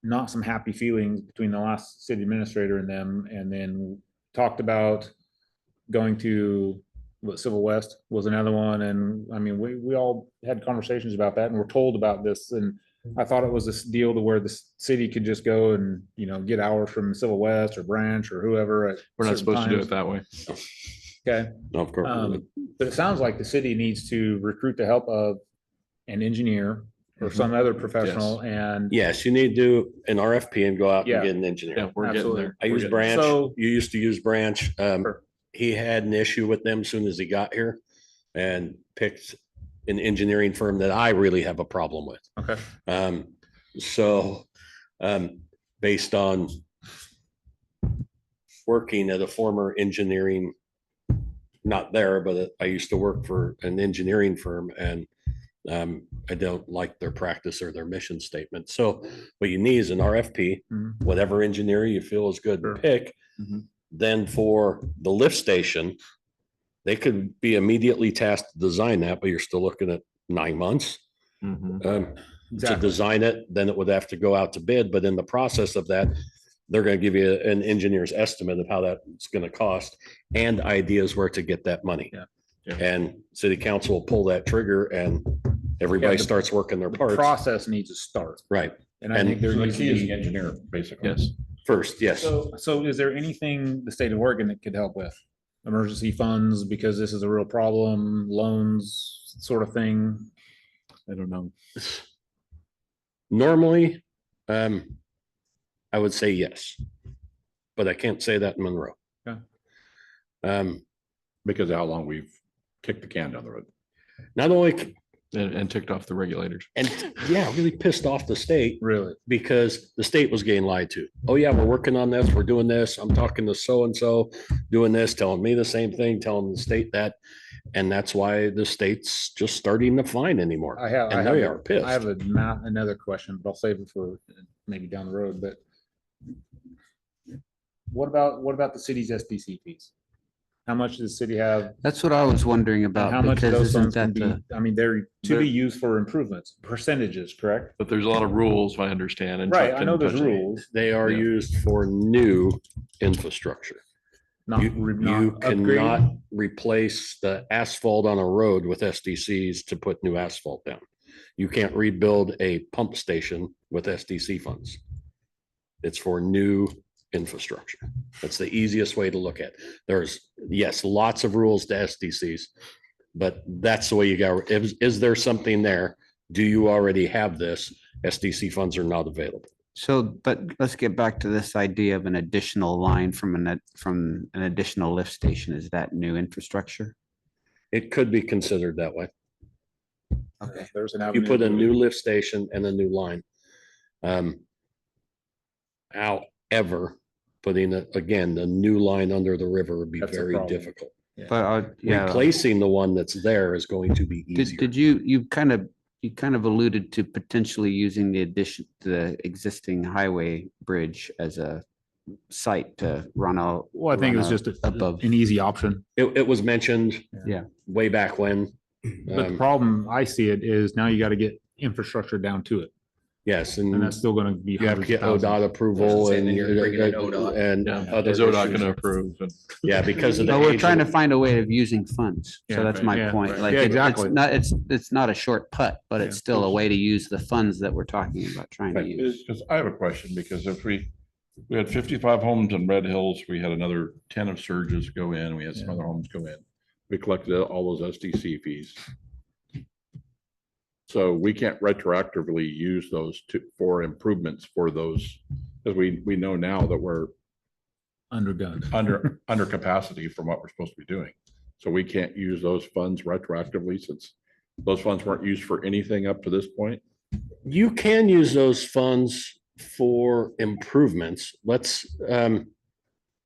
not some happy feelings between the last city administrator and them, and then talked about going to Civil West was another one. And I mean, we all had conversations about that and were told about this. And I thought it was this deal to where the city could just go and, get hours from Civil West or branch or whoever. At
We're not
certain
supposed to do
times.
it that way.
Okay.
No, of course.
But it sounds like the city needs to recruit the help of an engineer or some other professional and.
Yes, you need to do an RFP and go out
Yeah.
and get an engineer.
Yeah, we're getting
Absolutely.
there.
I
We're
use
getting
Branch.
So-
You used to use Branch.
Sure.
He had an issue with them as soon as he got here and picked an engineering firm that I really have a problem with.
Okay.
So, based on working at a former engineering, not there, but I used to work for an engineering firm and I don't like their practice or their mission statement. So what you need is an RFP,
Mhm.
whatever engineer you feel is good
Sure.
to pick.
Mhm.
Then for the lift station, they could be immediately tasked to design that, but you're still looking at 9 months.
Mhm.
To
Exactly.
design it, then it would have to go out to bid, but in the process of that, they're gonna give you an engineer's estimate of how that's gonna cost and ideas where to get that money.
Yeah.
Yeah.
And city council will pull that trigger and everybody
the-
starts working their
The
parts.
process needs to start.
Right,
And I
And
think there
So the
needs to
key is the
be.
engineer, basically.
Yes.
first, yes.
So is there anything the state of Oregon that could help with? Emergency funds, because this is a real problem, loans, sort of thing?
I don't know.
Normally, I would say yes, but I can't say that in Monroe.
Okay.
Because of how long we've kicked the can down the road.
Not only,
And ticked off the regulators.
and yeah, really pissed off the state
Really?
because the state was getting lied to. Oh yeah, we're working on this, we're doing this, I'm talking to so-and-so, doing this, telling me the same thing, telling the state that. And that's why the state's just starting to fine anymore.
I have.
And they are pissed.
I have another question, but I'll save it for maybe down the road, but. What about the city's SDC fees? How much does the city have?
That's what I was wondering
And how
about,
much of
because
those
isn't
funds can
that
be,
the,
I mean, they're to
They're-
be used for improvements, percentages, correct?
But there's a lot of rules, if I understand. and
Right,
Chuck
I know
can
there's
touch on it.
rules,
They are
Yeah.
used for new infrastructure.
not,
You
not
cannot
upgrading.
replace the asphalt on a road with SDCs to put new asphalt down. You can't rebuild a pump station with SDC funds. It's for new infrastructure. That's the easiest way to look at. There's, yes, lots of rules to SDCs, but that's the way you go. Is there something there? Do you already have this? SDC funds are not available.
so, but let's get back to this idea of an additional line from an additional lift station. Is that new infrastructure?
It could be considered that way.
Okay.
There's an
You
avenue.
put a new lift station and a new line. However, putting again, the new line under the river would be
That's a
very
problem.
difficult.
But, yeah.
Replacing the one that's there is going to be easier.
Did you kind of alluded to potentially using the existing highway bridge as a site to run out?
Well, I think it was
run
just
above.
an easy option.
It was mentioned.
Yeah.
Way back when.
But the problem I see it is now you got to get infrastructure down to it.
Yes,
And
and
that's still going to be.
you have to get
hundreds of
ODOT
thousands.
approval
Saying
and
that you're bringing in ODOT.
and
Yeah,
other
is ODOT
issues.
gonna approve? And
Yeah, because of the.
But we're
age
trying to
of-
find a way of using funds. So
Yeah,
that's my
yeah,
point.
right.
Like,
Yeah, exactly.
it's not a short putt, but it's
Yeah.
still a way to use the funds that we're talking about trying to use.
Because I have a question, because if we had 55 homes in Red Hills, we had another 10 of Surges go in, we had some other homes go in. We collected all those SDC fees. So we can't retroactively use those for improvements for those, because we know now that we're
Underdone.
under capacity from what we're supposed to be doing. So we can't use those funds retroactively since those funds weren't used for anything up to this point.
You can use those funds for improvements. Let's,
Because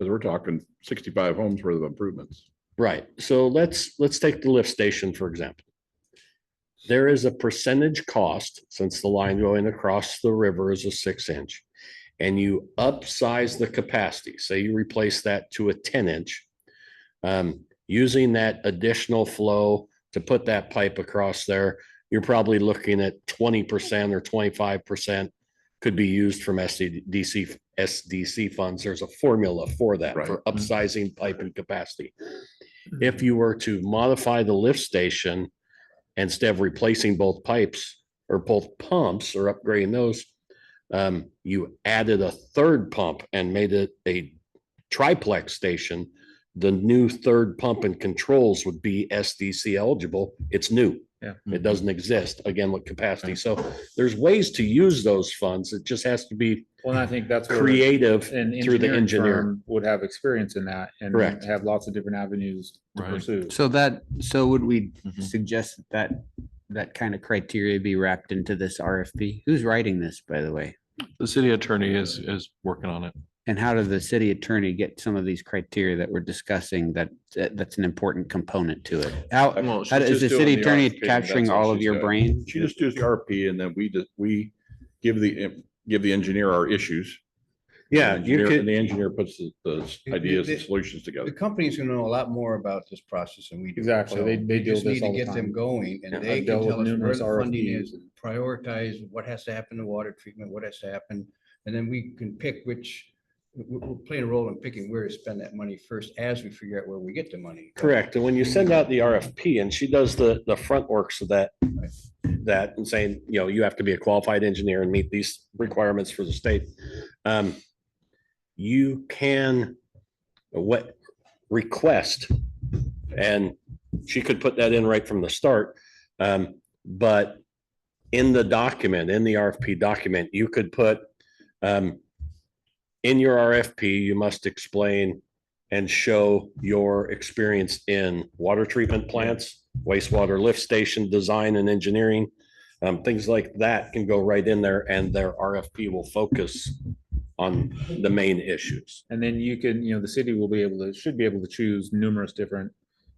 we're talking 65 homes worth of improvements.
right, so let's take the lift station, for example. There is a percentage cost, since the line going across the river is a 6-inch. And you upsize the capacity, say you replace that to a 10-inch. Using that additional flow to put that pipe across there, you're probably looking at 20% or 25% could be used from SDC funds. There's a formula for that, for upsizing pipe and capacity. If you were to modify the lift station, instead of replacing both pipes or both pumps or upgrading those, you added a third pump and made it a triplex station. The new third pump and controls would be SDC eligible. It's new.
Yeah.
It doesn't exist again with capacity. So there's ways to use those funds. It just has to be
Well, and I think that's where
creative
an
through the
engineering
engineer.
firm would have experience in that and
Correct.
have lots of different avenues to
Right.
pursue.
So would we
Mhm.
suggest that kind of criteria be wrapped into this RFP? Who's writing this, by the way?
the city attorney is working on it.
And how did the city attorney get some of these criteria that we're discussing that's an important component to it? How
Well, she's
is
just
the
doing
city
the
attorney
RFP,
capturing
that's all
all of
she's
your
doing.
brain?
She just does the RP and then we give the engineer our issues.
Yeah,
And
you
the
could,
engineer puts the ideas and solutions
The
together.
company's gonna know a lot more about this process than we do.
Exactly.
So
They
we
deal
just
with
need
this
to
all the
get them
time.
going
Yeah,
and
I've
they
dealt
can
with
tell us where
numerous
the funding
RFPs.
is, prioritize what has to happen to water treatment, what has to happen. And then we can pick which, we're playing a role in picking where to spend that money first as we figure out where we get the money.
correct. And when you send out the RFP and she does the front works of that and saying, you have to be a qualified engineer and meet these requirements for the state. You can request, and she could put that in right from the start. But in the document, in the RFP document, you could put, in your RFP, you must explain and show your experience in water treatment plants, wastewater lift station design and engineering. Things like that can go right in there and their RFP will focus on the main issues.
And then you can, the city will should be able to choose numerous different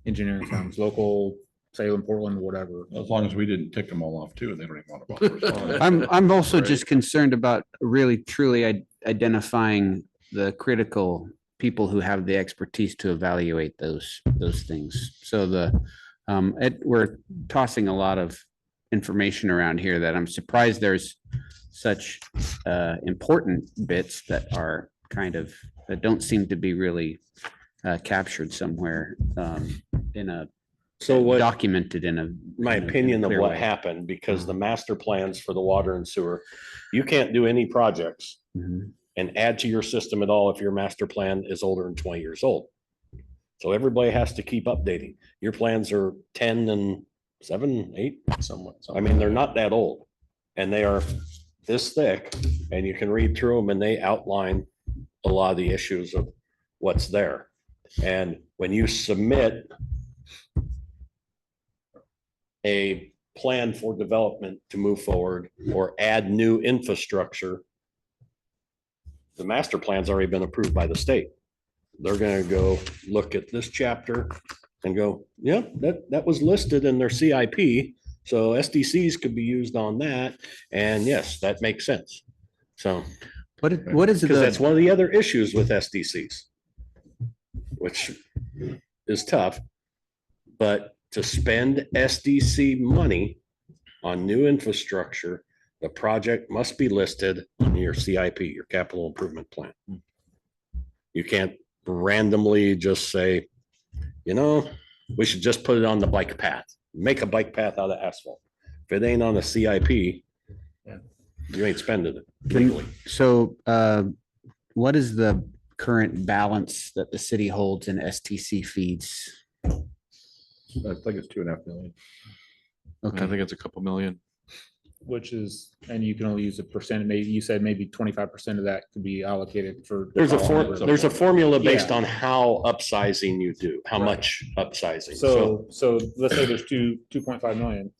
engineering firms, local, Salem, Portland, whatever.
As long as we didn't tick them all off too, and they don't even want to bother.
I'm also
Right.
just concerned about really truly identifying the critical people who have the expertise to evaluate those things. So we're tossing a lot of information around here that I'm surprised there's such important bits that are that don't seem to be really captured somewhere documented in
My
in a
opinion of
clear
what
way.
happened, because the master plans for the water and sewer, you can't do any projects
Mhm.
and add to your system at all if your master plan is older than 20 years old. So everybody has to keep updating. Your plans are 10 and 7, 8.
Somewhat.
I mean, they're not that old and they are this thick and you can read through them and they outline a lot of the issues of what's there. And when you submit a plan for development to move forward or add new infrastructure, the master plan's already been approved by the state. They're gonna go look at this chapter and go, yeah, that was listed in their CIP. So SDCs could be used on that. And yes, that makes sense. So,
What is
because that's
the,
one of the other issues with SDCs, which is tough. But to spend SDC money on new infrastructure, the project must be listed on your CIP, your capital improvement plan. You can't randomly just say, you know, we should just put it on the bike path, make a bike path out of asphalt. If it ain't on the CIP, you ain't spending it legally.
so what is the current balance that the city holds in STC fees?
I think it's 2.5 million.
I
Okay,
think it's a couple million.
Which is, and you can only use a percent, maybe you said maybe 25% of that could be allocated for.
There's a formula based
Yeah.
on how upsizing you do, how much upsizing.
So let's say there's 2.5 million,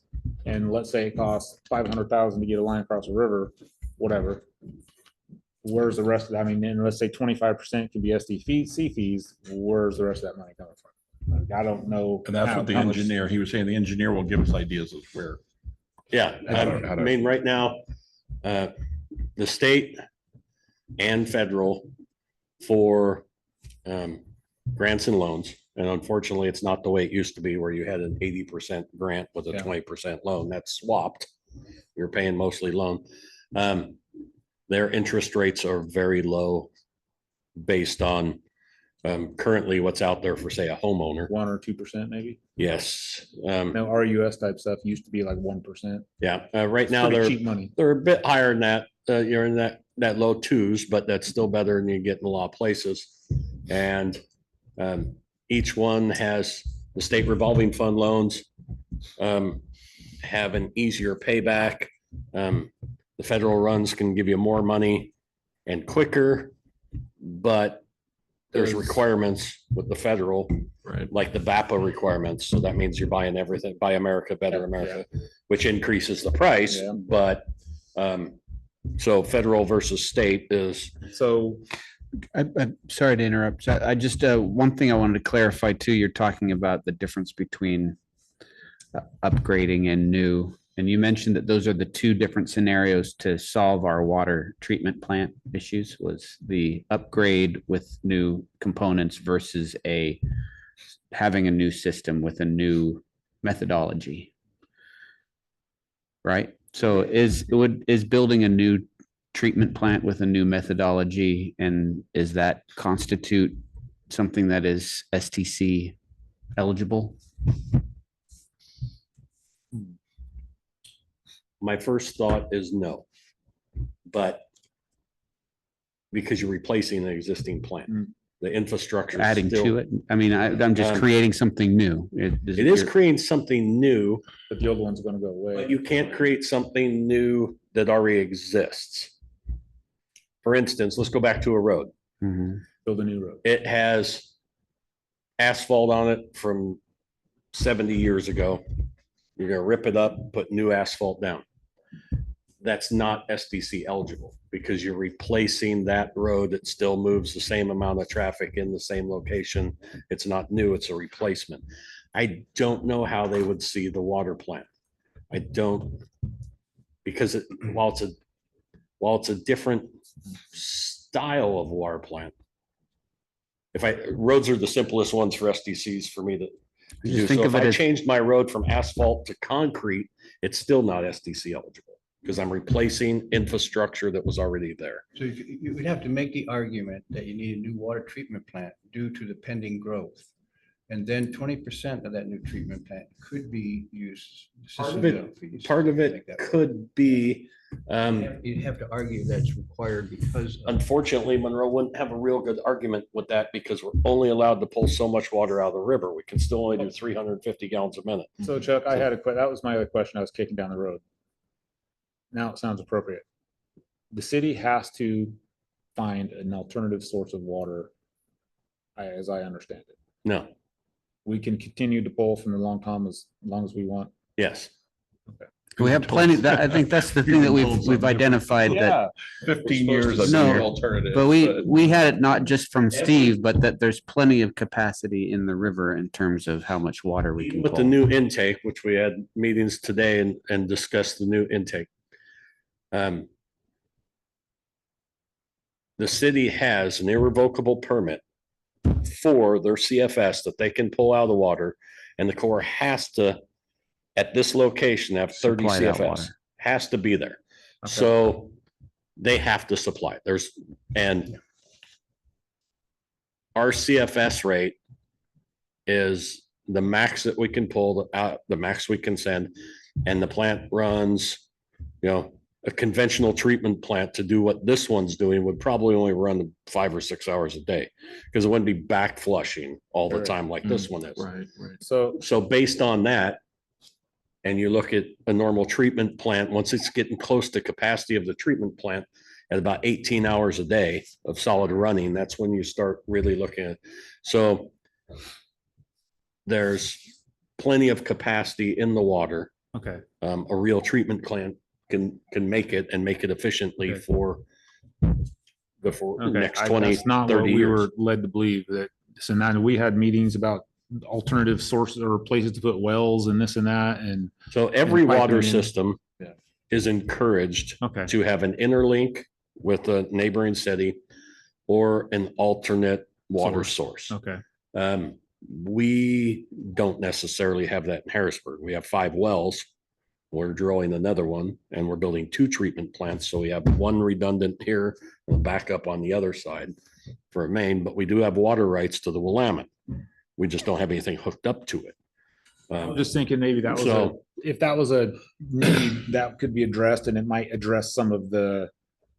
and let's say it costs 500,000 to get a line across the river, whatever. Where's the rest of that? I mean, and let's say 25% could be SDC fees, where's the rest of that money coming from? Like, I don't know.
And that's what the
how much-
engineer, he was saying the engineer will give us ideas of where.
Yeah,
How
I
to-
mean, right now, the state and federal for grants and loans. And unfortunately, it's not the way it used to be where you had an 80% grant with a
Yeah.
20% loan. That's swapped. You're paying mostly loan. Their interest rates are very low based on currently what's out there for, say, a homeowner.
1 or 2% maybe.
Yes.
No, RUS type stuff used to be like 1%.
Yeah, right
It's
now
pretty
they're
cheap money.
they're a bit higher than that. You're in that low twos, but that's still better than you get in a lot of places. And each one has the state revolving fund loans have an easier payback. The federal runs can give you more money and quicker, but there's requirements with the federal,
Right.
like the VAPA requirements. So that means you're buying everything, Buy America, Better
Yeah,
America, which increases the price,
Yeah.
but so federal versus state is,
So
I'm sorry to interrupt. So I just, one thing I wanted to clarify too, you're talking about the difference between upgrading and new. And you mentioned that those are the two different scenarios to solve our water treatment plant issues, was the upgrade with new components versus having a new system with a new methodology. Right? So is building a new treatment plant with a new methodology, and is that constitute something that is STC eligible?
my first thought is no. But because you're replacing an existing plant,
Mm.
the infrastructure.
Adding to it? I mean, I'm just creating something new.
It is creating something new,
but the old one's gonna go
but
away.
you can't create something new that already exists. For instance, let's go back to a road.
Mhm.
Build a new road.
It has asphalt on it from 70 years ago. You're gonna rip it up, put new asphalt down. That's not SDC eligible because you're replacing that road that still moves the same amount of traffic in the same location. It's not new, it's a replacement. I don't know how they would see the water plant. I don't, because while it's a different style of water plant. Roads are the simplest ones for SDCs for me to
Just
do.
think
So
of
if
it
I
as-
changed my road from asphalt to concrete, it's still not SDC eligible because I'm replacing infrastructure that was already there.
So you would have to make the argument that you need a new water treatment plant due to the pending growth. And then 20% of that new treatment plant could be used.
Part of it could be,
You'd have to argue that's required because of
unfortunately, Monroe wouldn't have a real good argument with that because we're only allowed to pull so much water out of the river. We can still only do 350 gallons a minute.
So Chuck, I had that was my other question. I was kicking down the road. Now it sounds appropriate. The city has to find an alternative source of water, as I understand it.
No,
We can continue to pull from the Long Tom as long as we want.
yes.
We have plenty, that, I think that's the thing that we've identified that,
Yeah, 15 years. of
No,
being-
Alternative.
but we had it not just from Steve, but that there's plenty of capacity in the river in terms of how much water we can
With the
pull.
new intake, which we had meetings today and discussed the new intake. The city has an irrevocable permit for their CFS that they can pull out of the water, and the Corps has to, at this location, have 30
Supply that
CFS,
water.
has to be there.
Okay.
So they have to supply. And our CFS rate is the max that we can pull out, the max we can send. And the plant runs, a conventional treatment plant to do what this one's doing would probably only run 5 or 6 hours a day. Because it wouldn't be back flushing all the
Right.
time like this one is.
Right, right.
So based on that, and you look at a normal treatment plant, once it's getting close to capacity of the treatment plant at about 18 hours a day of solid running, that's when you start really looking at. So there's plenty of capacity in the water.
Okay.
A real treatment plant can make it and make it efficiently
Okay.
for the
Okay.
next
I-
20,
that's not what
30
we
years.
were led to believe that. So now we had meetings about alternative sources or places to put wells and this and that. And
So every
piping
water
in.
system
Yeah.
is encouraged
okay.
to have an interlink with a neighboring city or an alternate water source.
Okay.
We don't necessarily have that in Harrisburg. We have 5 wells. We're drilling another one and we're building 2 treatment plants. So we have one redundant here and a backup on the other side for a main, but we do have water rights to the Willamette. We just don't have anything hooked up to it.
I'm just thinking maybe that was
So-
if that was a need that could be addressed and it might address some of the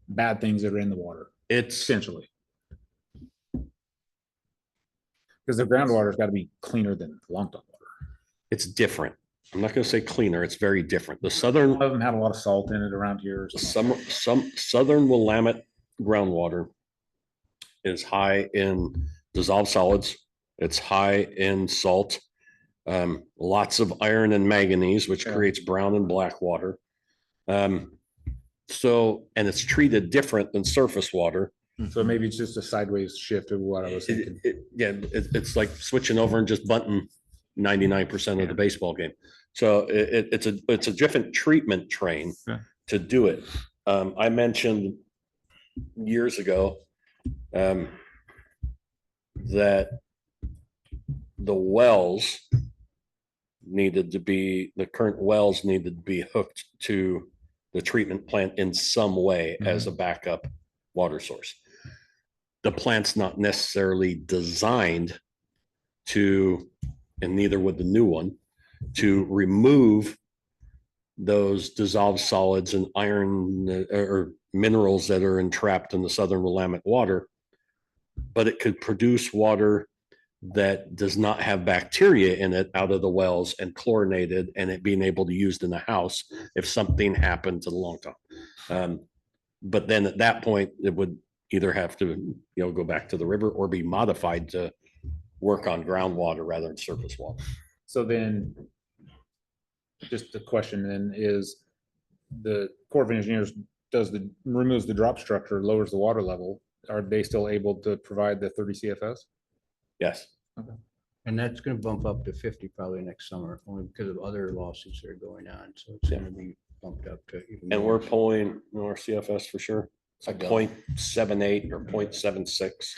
bad things that are in the water,
It's,
essentially. Because the groundwater's got to be cleaner than Long Tom water.
it's different. I'm not going to say cleaner. It's very different. The
Some
southern
of them had a lot of salt in it around here. or something.
some southern Willamette groundwater is high in dissolved solids. It's high in salt. Lots of iron and manganese, which
Yeah.
creates brown and black water. So, and it's treated different than surface water.
So maybe it's just a sideways shift of what I was thinking.
It's like switching over and just bunting 99% of the baseball game. So it's a different treatment train
Yeah.
to do it. I mentioned years ago that the wells the current wells needed to be hooked to the treatment plant in some way as a backup water source. The plant's not necessarily designed to, and neither would the new one, to remove those dissolved solids and iron or minerals that are entrapped in the southern Willamette water. But it could produce water that does not have bacteria in it out of the wells and chlorinated and it being able to used in the house if something happened to the Long Tom. But then at that point, it would either have to, go back to the river or be modified to work on groundwater rather than surface water.
So then, just the question then is, the Corps of Engineers removes the drop structure, lowers the water level. Are they still able to provide the 30 CFS?
Yes.
And that's gonna bump up to 50 probably next summer, only because of other lawsuits that are going on. So it's gonna be bumped up to even.
And
more.
we're pulling our CFS for sure. It's like 0.78 or 0.76.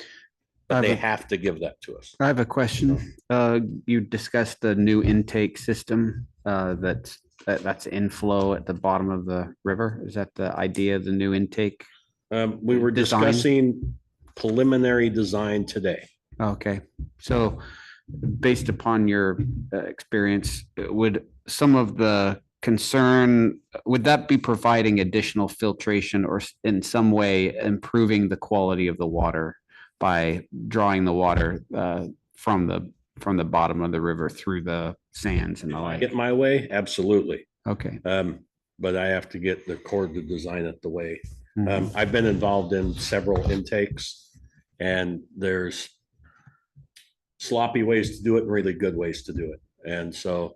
But they have to give that to us.
I have a question. You discussed the new intake system, that's inflow at the bottom of the river. Is that the idea of the new intake?
We were
Design.
discussing preliminary design today.
Okay, so based upon your experience, would some of the concern, would that be providing additional filtration or in some way improving the quality of the water by drawing the water from the bottom of the river through the sands and the like?
Get my way, absolutely.
Okay.
But I have to get the Corps to design it the way.
Mhm.
I've been involved in several intakes and there's sloppy ways to do it and really good ways to do it. And so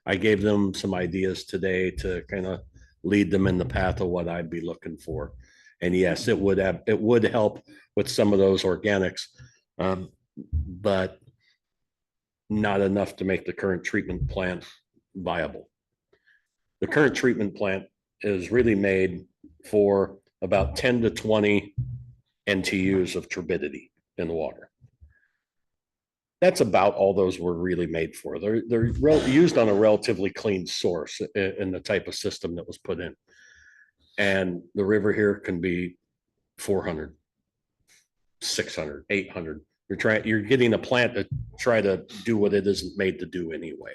I gave them some ideas today to kind of lead them in the path of what I'd be looking for. And yes, it would help with some of those organics, but not enough to make the current treatment plant viable. The current treatment plant is really made for about 10 to 20 NTUs of turbidity in the water. That's about all those were really made for. They're used on a relatively clean source in the type of system that was put in. And the river here can be 400, 600, 800. You're getting a plant to try to do what it isn't made to do anyway.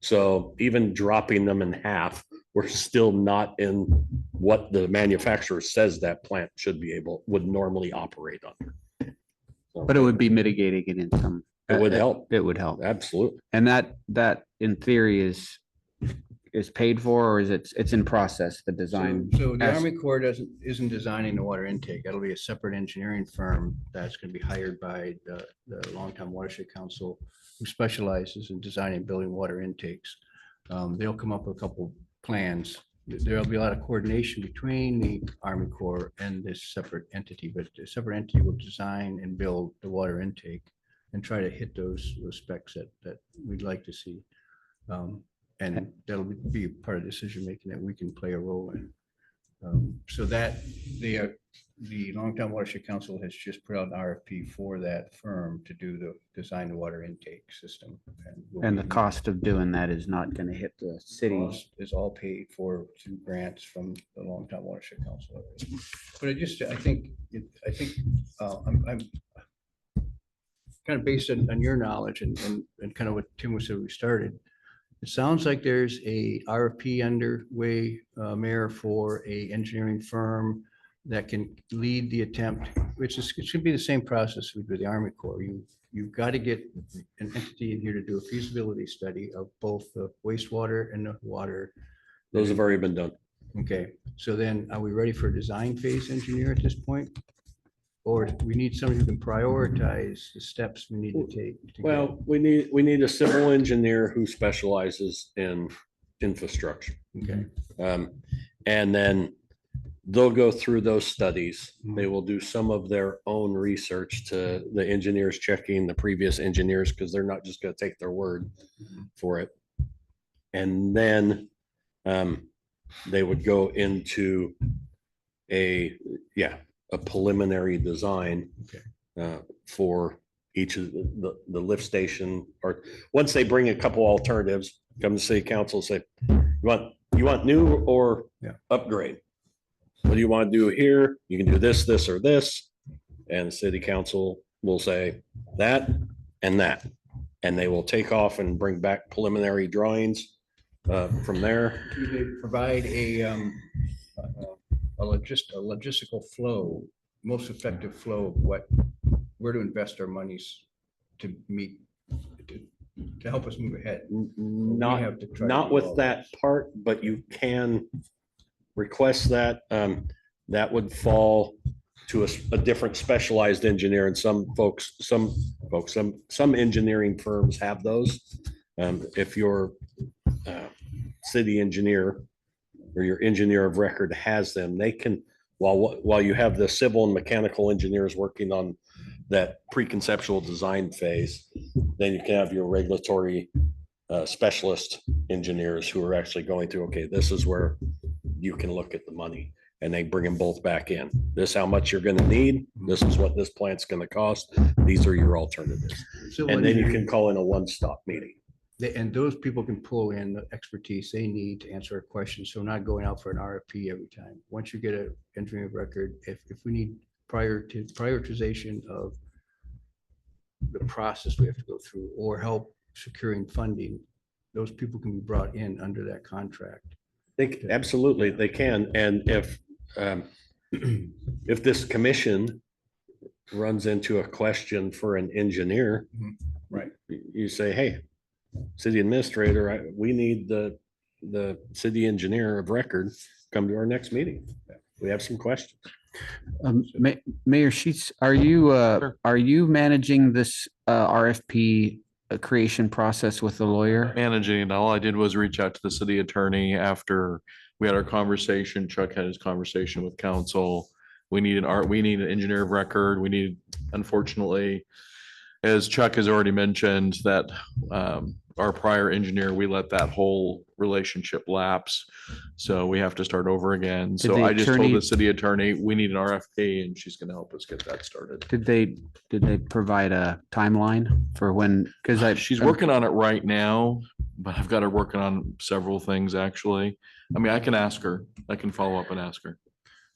So even dropping them in half, we're still not in what the manufacturer says that plant would normally operate under. So
But it would be mitigating it in some.
It would help.
It would help.
Absolutely.
And that in theory is paid for, or it's in process, the design?
So the
as-
Army Corps isn't designing the water intake. That'll be a separate engineering firm that's going to be hired by the Longtime Watershed Council, who specializes in designing and building water intakes. They'll come up with a couple plans. There'll be a lot of coordination between the Army Corps and this separate entity, but the separate entity will design and build the water intake and try to hit those specs that we'd like to see. And that'll be part of decision-making that we can play a role in. So that the Longtime Watershed Council has just put out an RFP for that firm to do the design the water intake system.
And the cost of doing that is not going to hit the city.
cost is all paid for through grants from the Longtime Watershed Council. But I think I'm kind of based on your knowledge and kind of what Tim was saying, we started. It sounds like there's a RFP underway, Mayor, for a engineering firm that can lead the attempt, which is, it should be the same process we do with the Army Corps. You've got to get an entity in here to do a feasibility study of both the wastewater and the water.
Those have already been done.
Okay, so then are we ready for a design phase engineer at this point? Or do we need somebody who can prioritize the steps we need to take? to get-
Well, we need a civil engineer who specializes in infrastructure.
Okay,
And then they'll go through those studies. They will do some of their own research to the engineers checking the previous engineers, because they're not just going to take their word for it. And then they would go into a preliminary design for each of the lift station, or once they bring a couple alternatives, come to city council, say, you want new or upgrade? What do you want to do here? You can do this, this, or this. And the city council will say that and that. And they will take off and bring back preliminary drawings from there.
do they provide a logistical flow, most effective flow of where to invest our monies to meet, to help us move ahead?
Not,
have to try to
not
do
with
all
that part, but you can request that. That would fall to a different specialized engineer, and some engineering firms have those. If your city engineer or your engineer of record has them, they can, while you have the civil and mechanical engineers working on that preconceptual design phase, then you can have your regulatory specialist engineers who are actually going through, okay, this is where you can look at the money, and they bring them both back in. This is how much you're gonna need. This is what this plant's gonna cost. These are your alternatives. And then you can call in a one-stop meeting.
And those people can pull in the expertise they need to answer a question. So not going out for an RFP every time. Once you get an engineering of record, if we need prioritization of the process we have to go through, or help securing funding, those people can be brought in under that contract.
Absolutely, they can. And if this commission runs into a question for an engineer,
Right.
you say, hey, city administrator, we need the city engineer of record come to our next meeting. We have some questions.
Mayor Sheets, are you managing this RFP creation process with the lawyer?
Managing it. All I did was reach out to the city attorney after we had our conversation. Chuck had his conversation with council. We need an engineer of record. We need, unfortunately, as Chuck has already mentioned, that our prior engineer, we let that whole relationship lapse. So we have to start over again.
Did
So
the
I just told
attorney-
the city attorney, we need an RFP and she's gonna help us get that started.
Did they provide a timeline for when? Because
She's working on it right now, but I've got her working on several things, actually. I mean, I can ask her. I can follow up and ask her.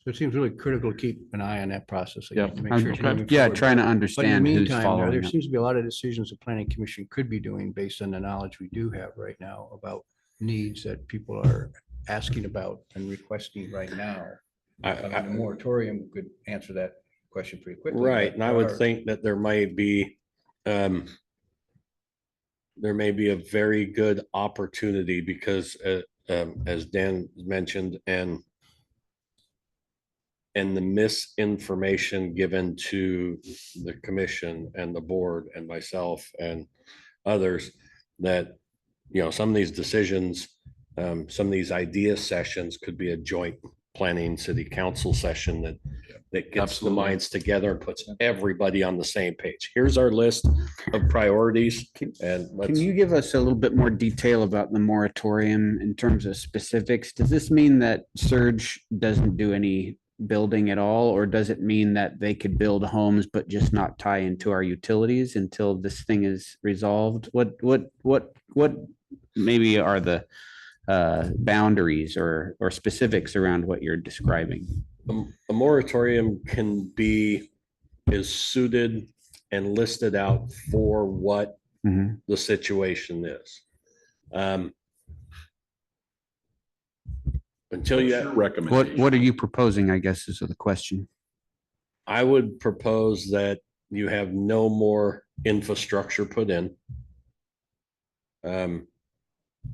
So it seems really critical to keep an eye on that process.
Yeah.
to make sure it's moving
Yeah,
forward.
trying to
But in the
understand who's
meantime,
following
there
up.
seems to be a lot of decisions the planning commission could be doing based on the knowledge we do have right now about needs that people are asking about and requesting right now. A moratorium could answer that question pretty quickly.
Right,
but
and I would
there are-
think that there may be a very good opportunity because as Dan mentioned, and the misinformation given to the commission and the board and myself and others that, some of these decisions, some of these idea sessions could be a joint planning city council session that gets the
Absolutely.
minds together and puts everybody on the same page. Here's our list of priorities and
Can
let's,
you give us a little bit more detail about the moratorium in terms of specifics? Does this mean that Surge doesn't do any building at all, or does it mean that they could build homes but just not tie into our utilities until this thing is resolved? What maybe are the boundaries or specifics around what you're describing?
a moratorium is suited and listed out for what
Mhm.
the situation is. Until you,
What are you proposing, I guess, is the question.
I would propose that you have no more infrastructure put in the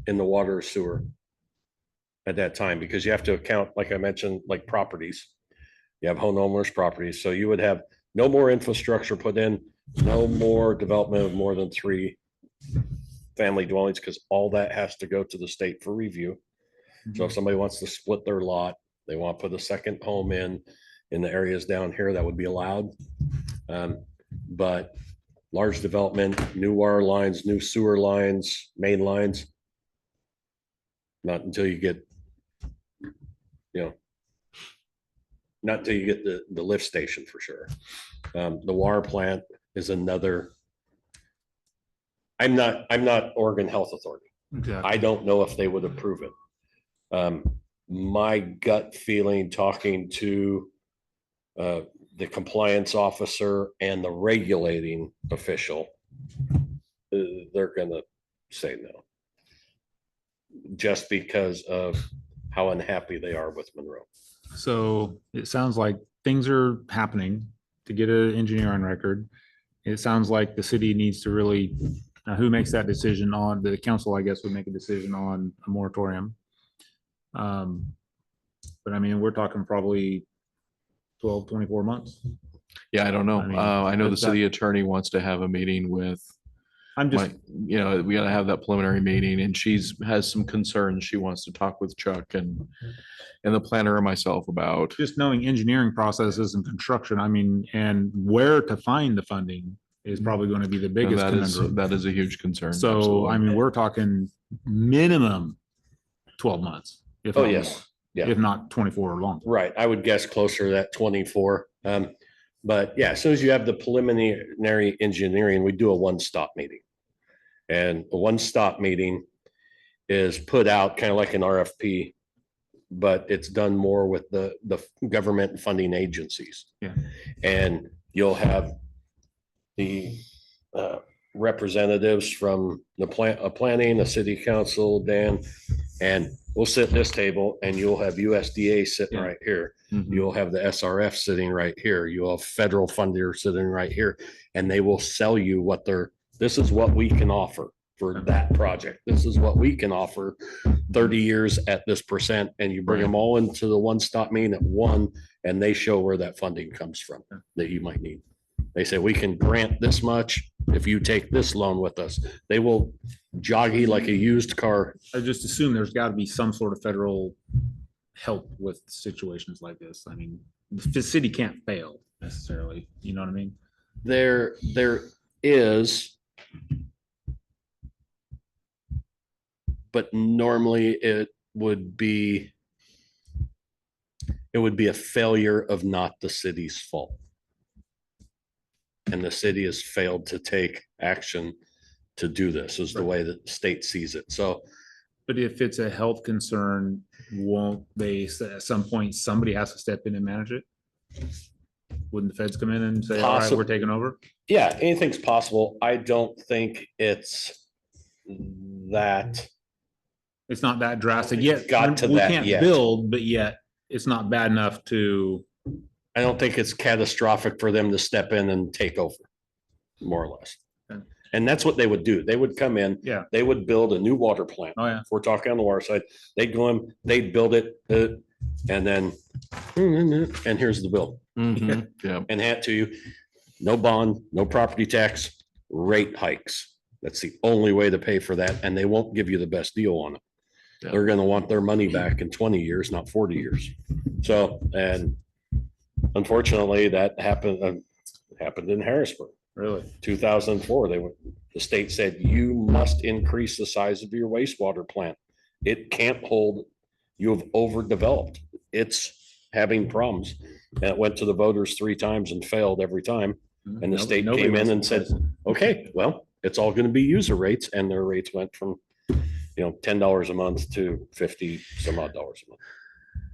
water or sewer at that time, because you have to account, like I mentioned, like properties. You have homeowners properties, so you would have no more infrastructure put in, no more development of more than 3 family dwellings, because all that has to go to the state for review. So if somebody wants to split their lot, they want to put a second home in the areas down here, that would be allowed. But large development, new water lines, new sewer lines, main lines, not until you get, not until you get the lift station for sure. The water plant is another. I'm not Oregon Health Authority. I don't know if they would approve it. My gut feeling, talking to the compliance officer and the regulating official, they're gonna say no. Just because of how unhappy they are with Monroe.
So it sounds like things are happening to get an engineer on record. It sounds like the city needs to really, who makes that decision on, the council, I guess, would make a decision on a moratorium. But I mean, we're talking probably 12, 24 months.
Yeah, I don't know.
I mean,
I know the
that's
city attorney wants to have a meeting with
I'm just,
we gotta have that preliminary meeting and has some concerns. She wants to talk with Chuck and the planner and myself about.
just knowing engineering processes and construction, I mean, and where to find the funding is probably going to be the
And
biggest conundrum.
that is a huge concern.
So,
absolutely.
I mean, we're talking minimum 12 months. If
Oh,
not
yes.
more,
Yeah.
If not 24 or longer.
Right, I would guess closer to that 24. But yeah, as soon as you have the preliminary engineering, we do a one-stop meeting. And a one-stop meeting is put out kind of like an RFP, but it's done more with the government funding agencies.
Yeah.
And you'll have the representatives from the planning, the city council, Dan, and we'll sit at this table and you'll have USDA sitting
Yeah.
right here.
Mhm.
You'll have the SRF sitting right here. You'll have federal funder sitting right here. And they will sell you this is what we can offer for that project. This is what we can offer 30 years at this percent. And you bring them all into the one-stop meeting at one, and they show where that funding comes from that you might need. They say, we can grant this much if you take this loan with us. They will joggy like a used car.
I just assume there's got to be some sort of federal help with situations like this. I mean, the city can't fail necessarily, you know what I mean?
There is. But normally it would be a failure of not the city's fault. And the city has failed to take action to do this, is the way that the state sees it. So
But if it's a health concern, won't they, at some point, somebody has to step in and manage it? Wouldn't the feds come in and say, all right, we're taking over?
yeah, anything's possible. I don't think it's that.
It's not that drastic yet.
Got to
We
that
can't
yet.
build, but yet it's not bad enough to,
I don't think it's catastrophic for them to step in and take over, more or less.
Okay.
And that's what they would do. They would come in.
Yeah.
They would build a new water plant.
oh yeah.
If we're talking on the water side, they'd go in, they'd build it, and then, and here's the bill,
Mhm. Yeah.
and hand it to you. No bond, no property tax, rate hikes. That's the only way to pay for that, and they won't give you the best deal on it.
Yeah.
They're gonna want their money back in 20 years, not 40 years. So, and unfortunately, that happened in Harrisburg.
Really?
2004, the state said, you must increase the size of your wastewater plant. It can't hold, you have overdeveloped. It's having problems. And it went to the voters 3 times and failed every time. And the state
Nobody
came in
wants
and
to
said,
replace it.
okay, well, it's all gonna be user rates, and their rates went from, $10 a month to 50 some odd dollars a month.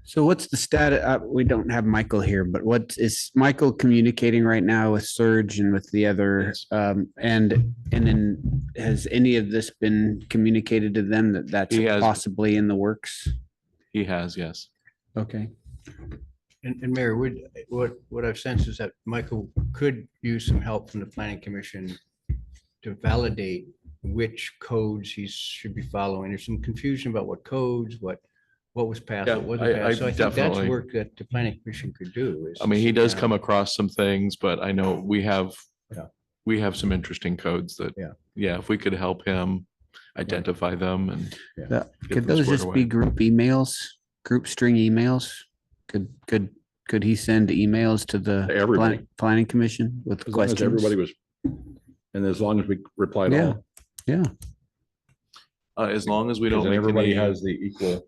So what's the status? We don't have Michael here, but what is Michael communicating right now with Surge and with the other?
Yes.
And then has any of this been communicated to them that that's
He has.
possibly in the works?
He has, yes.
Okay.
And Mayor, what I've sensed is that Michael could use some help from the planning commission to validate which codes he should be following. There's some confusion about what codes, what was passed,
Yeah,
what wasn't
I
passed. So I think that's
definitely-
work that the planning commission could do. is
I mean, he
sit
does
down.
come across some things, but I know we have
Yeah.
some interesting codes that,
Yeah.
if we could help him identify them and.
Yeah.
That-
get
Could
them
those
squared
just
away.
be group emails, group string emails? Could he send emails to the
Everybody.
planning commission with
As long as
questions?
everybody was, and as long as we replied
Yeah.
all,
Yeah.
As long as we don't
because then
make
everybody
any,
has
as
the equal.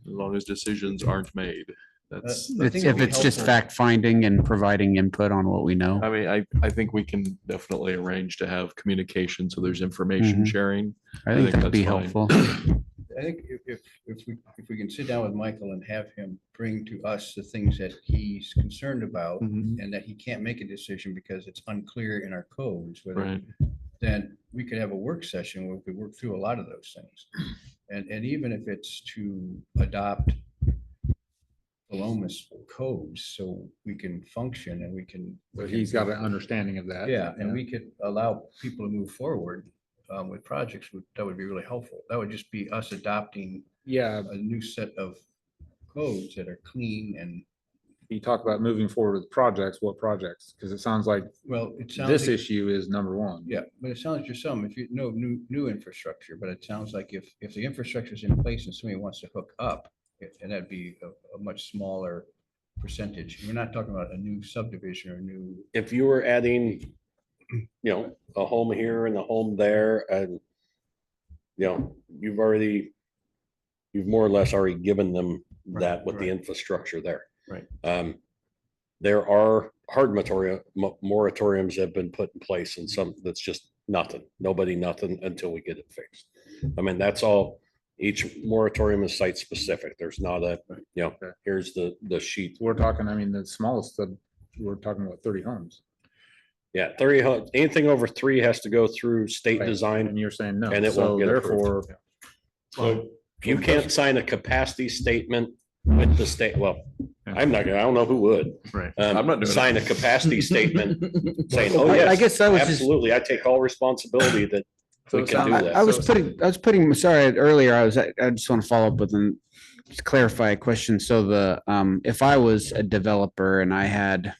long as decisions aren't made, that's.
I
It's,
think
if
it'd be
it's just
helpful.
fact finding and providing input on what we know.
I mean, I think we can definitely arrange to have communication, so there's information
Mhm.
sharing.
I think that'd be
that's fine.
helpful.
I think if we can sit down with Michael and have him bring to us the things that he's concerned about
Mhm.
and that he can't make a decision because it's unclear in our codes, whether
Right.
then we could have a work session where we could work through a lot of those things. And even if it's to adopt Palomas codes, so we can function and we can.
But he's got an understanding of that.
Yeah, and we could allow people to move forward with projects, that would be really helpful. That would just be us adopting
Yeah,
a new set of codes that are clean and,
you talk about moving forward with projects, what projects? Because it sounds like
well, it sounds.
this
like-
issue is number one.
Yeah, but it sounds like there's some, if you know, new infrastructure, but it sounds like if the infrastructure is in place and somebody wants to hook up, and that'd be a much smaller percentage. We're not talking about a new subdivision or new,
If you were adding, a home here and a home there, and, you've more or less already given them that with the
right.
infrastructure there.
Right.
There are hard moratoriums that have been put in place, and some that's just nothing, nothing until we get it fixed. I mean, that's all. Each moratorium is site specific. There's not here's the sheet.
We're talking, I mean, the smallest, we're talking about 30 homes.
Yeah, 30, anything over 3 has to go through state
Right,
design.
And you're saying no.
And it
So
won't get approved.
therefore,
So you can't sign a capacity statement with the state. Well, I don't know who would.
Right.
I'm not doing it.
Sign a capacity statement saying, oh,
I
yes.
guess I was just,
Absolutely. I take all responsibility that
So
we
it
can
sounds-
do
I
that.
was putting, sorry, earlier, I just want to follow up with and just clarify a question. So if I was a developer and I had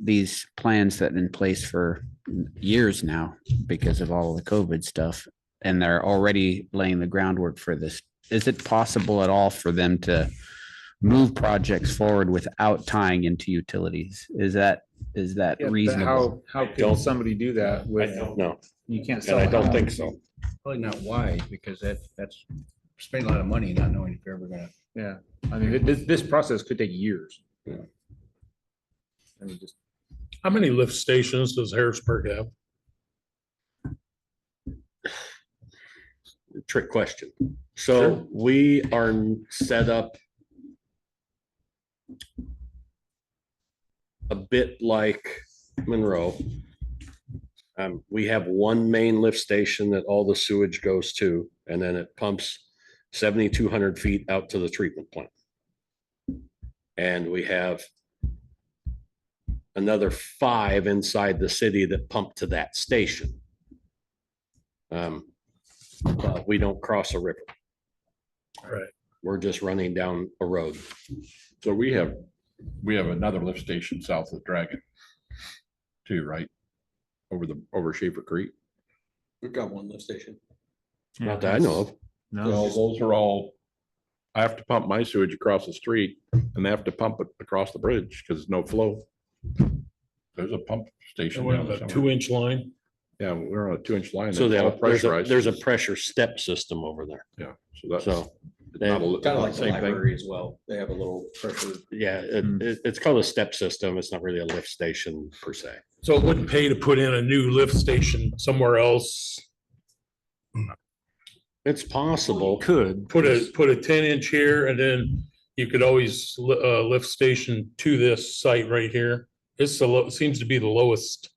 these plans that in place for years now because of all the COVID stuff, and they're already laying the groundwork for this. Is it possible at all for them to move projects forward without tying into utilities? Is that
Yeah, but
reasonable?
How
don't-
can somebody do that
I
with,
don't know,
you can't
and
sell
I
a
don't
home.
think so.
Probably not wise, because that's spending a lot of money not knowing if you're ever gonna.
Yeah, I mean, this process could take years.
Yeah.
I mean, just,
How many lift stations does Harrisburg have?
Trick question. So we are set up a bit like Monroe. We have one main lift station that all the sewage goes to, and then it pumps 7,200 feet out to the treatment plant. And we have another 5 inside the city that pump to that station. But we don't cross a river.
Right.
We're just running down a road.
So we have another lift station south of Dragon too, right? Over Schaefer Creek.
We've got one lift station.
yeah,
Not that I know of.
No,
So
just-
those are all, I have to pump my sewage across the street and they have to pump it across the bridge because there's no flow. There's a pump station
And
down
what,
there
a
somewhere.
2-inch line?
Yeah, we're on a 2-inch line.
So
that's all pressurized.
there's a pressure step system over there.
Yeah, so that's.
So,
it's not a-
Kind of like the
same thing.
library as well. They have a little pressure.
yeah,
Hmm.
it's called a step system. It's not really a lift station per se.
So it wouldn't pay to put in a new lift station somewhere else?
It's possible.
could.
Put a 10-inch here and then you could always lift station to this site right here. It's seems to be the lowest.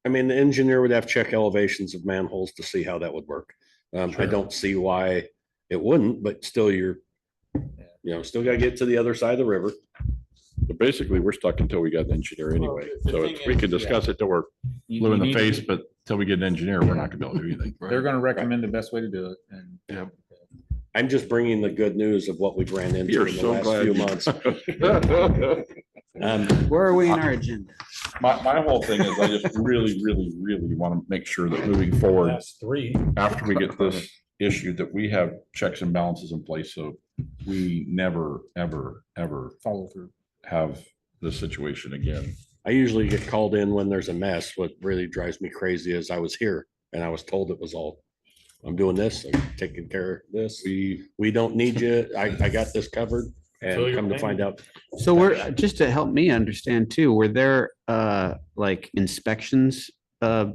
I mean, the engineer would have to check elevations of manholes to see how that would work. I
Sure.
don't see why it wouldn't, but still still gotta get to the other side of the river.
But basically, we're stuck until we got an engineer anyway.
the
So
thing
we could
is,
discuss it till we're
You-
blue in
you
the
need
face,
to-
but till we get an engineer, we're not gonna be able to do anything.
They're gonna recommend the best way to do it, and
I'm just bringing the good news of what we've ran into
You're
in the
so
last
glad.
few months.
Where are we in our agenda?
My whole thing is I just really, really, really want to make sure that moving forward,
Last 3.
after we get this issue, that we have checks and balances in place. So we never, ever, ever
follow through.
have this situation again.
I usually get called in when there's a mess. What really drives me crazy is I was here and I was told it was all, I'm doing this, I'm taking care of this. We don't need you. I got this covered.
Fill
And
your
come to find
tank.
out,
So we're, just to help me understand too, were there like inspections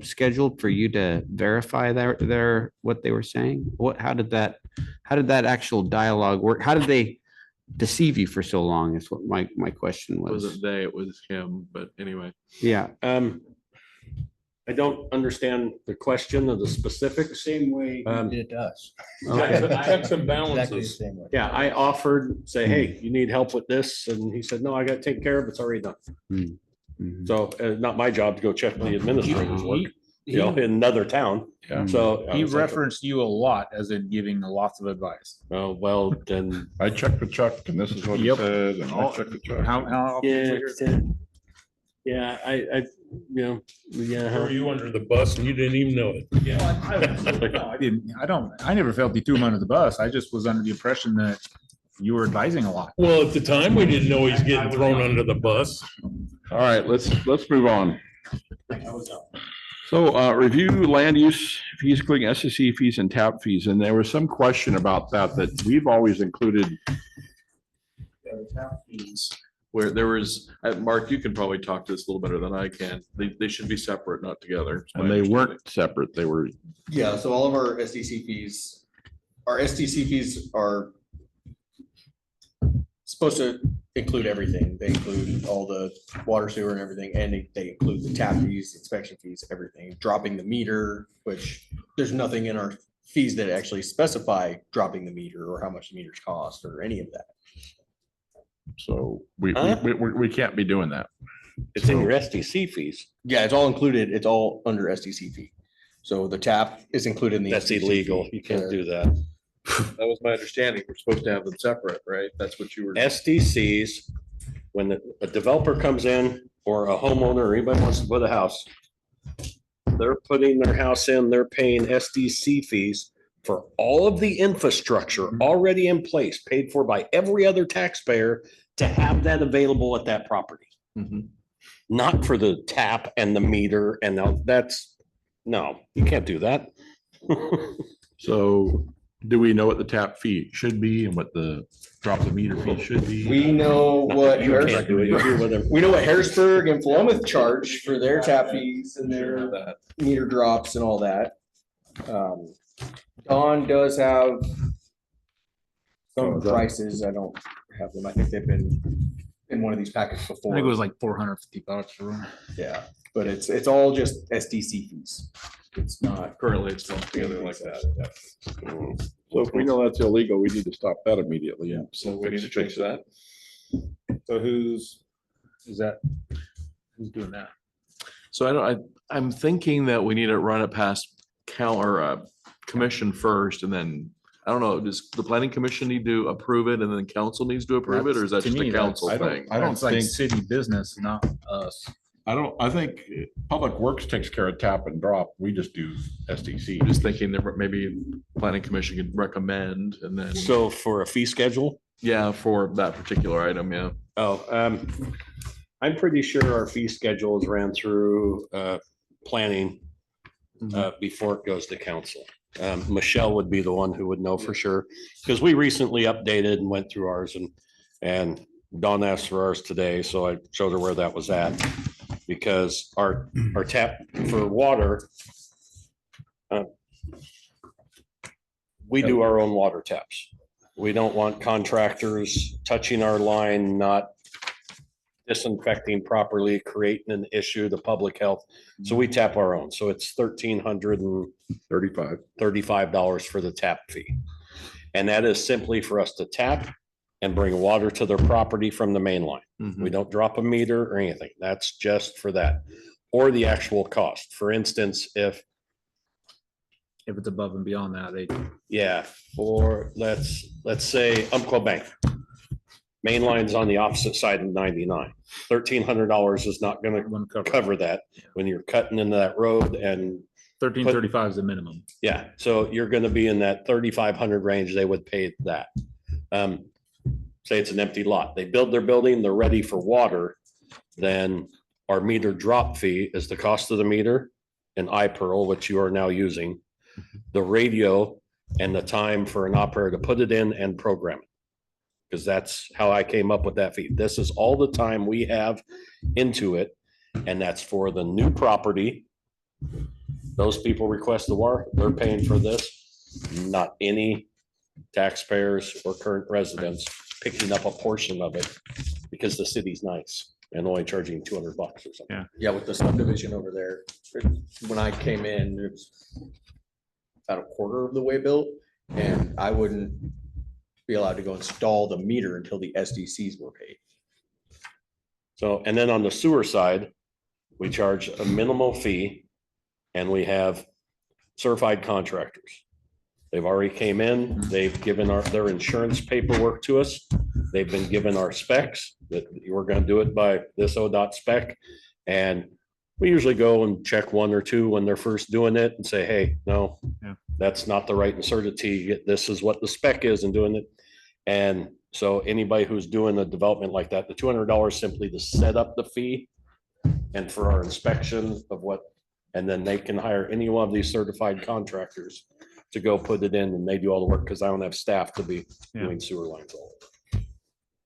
scheduled for you to verify what they were saying? How did that actual dialogue work? How did they deceive you for so long is what my question
It
was.
wasn't they, it was him, but anyway.
Yeah,
I don't understand the question of the specifics.
Same way
Um,
you did it to us.
Checks and
Exactly the
balances.
same way.
Yeah, I offered, say, hey, you need help with this? And he said, no, I got to take care of it. It's already done.
mhm.
So not my job to go check the administrator's work,
He
in another town.
Yeah.
So. I
he
was like,
referenced you a lot as in giving lots of advice.
Oh, well, then,
I checked with Chuck and this is what he
Yep.
said. And I checked with Chuck.
How often
yeah,
did you hear that?
yeah,
Threw you under the bus and you didn't even know it.
I never felt you threw him under the bus. I just was under the impression that you were advising a lot.
Well, at the time, we didn't know he's getting thrown under the bus.
All right, let's move on. So review land use fees, including SSC fees and tap fees. And there was some question about that we've always included.
Where there was, Mark, you can probably talk to this a little better than I can. They should be separate, not together. is my
And they
understanding.
weren't separate. They were,
Yeah, so all of our SDC fees are supposed to include everything. They include all the water, sewer and everything, and they include the tap fees, inspection fees, everything, dropping the meter, which there's nothing in our fees that actually specify dropping the meter or how much the meters cost or any of that.
so
Huh?
we can't be doing that.
it's in your SDC fees.
Yeah, it's all included. It's all under SDC fee. So the tap is included in the.
That's
SDC
illegal.
fee.
You can't do that.
That was my understanding. We're supposed to have them separate, right? That's what you were.
SDCs, when a developer comes in or a homeowner, or anybody wants to put a house, they're putting their house in, they're paying SDC fees for all of the infrastructure already in place, paid for by every other taxpayer to have that available at that property.
Mhm.
Not for the tap and the meter and that's, no, you can't do that.
So do we know what the tap fee should be and what the drop the meter fee should be?
We know what
You can't do it. You do whatever.
we know what Harrisburg and Philomath charge for their tap fees and their meter drops and all that. Dawn does have some prices. I don't have them. I think they've been in one of these packets
I
before.
think it was like $450 for one.
Yeah, but it's all just SDC fees. It's not.
Currently, it's not together like that.
So if we know that's illegal, we need to stop that immediately. Yeah.
So we need to fix that.
So who's doing that?
So I'm thinking that we need to run it past commission first, and then, I don't know, does the planning commission need to approve it and then council needs to approve it, or is that
To
just
me,
a
that's-
council
I don't-
thing?
I don't
That's like
think-
city business, not us.
I think Public Works takes care of tap and drop. We just do SDC.
Just thinking that maybe planning commission could recommend, and then,
So for a fee schedule?
yeah, for that particular item, yeah.
Oh, I'm pretty sure our fee schedule is ran through planning before it goes to council. Michelle would be the one who would know for sure, because we recently updated and went through ours and Dawn asked for ours today, so I showed her where that was at. Because our tap for water, we do our own water taps. We don't want contractors touching our line, not disinfecting properly, creating an issue to public health. So we tap our own. So it's $1,335 for the tap fee. And that is simply for us to tap and bring water to their property from the main line.
Mhm.
We don't drop a meter or anything. That's just for that. Or the actual cost. For instance, if
If it's above and beyond that, they.
yeah, or let's say Umpqua Bank. Main line's on the opposite side of 99. $1,300 is not gonna
wouldn't cover it.
cover that when you're cutting into that road and
1335 is the minimum.
yeah, so you're gonna be in that 3,500 range. They would pay that. Say it's an empty lot. They build their building, they're ready for water. Then our meter drop fee is the cost of the meter and iPearl, which you are now using. The radio and the time for an operator to put it in and program it. Because that's how I came up with that fee. This is all the time we have into it. And that's for the new property. Those people request the water, they're paying for this, not any taxpayers or current residents picking up a portion of it because the city's nice and only charging $200 or something.
Yeah, with the subdivision over there, when I came in, it's about a quarter of the way built, and I wouldn't be allowed to go install the meter until the SDCs were paid.
So, and then on the sewer side, we charge a minimal fee and we have certified contractors. They've already came in, they've given their insurance paperwork to us. They've been given our specs that we're gonna do it by this ODOT spec. And we usually go and check one or two when they're first doing it and say, hey, no,
Yeah.
that's not the right insertity. This is what the spec is and doing it. And so anybody who's doing a development like that, the $200 simply to set up the fee and for our inspection of what, and then they can hire any one of these certified contractors to go put it in and they do all the work because I don't have staff to be doing sewer lines all over.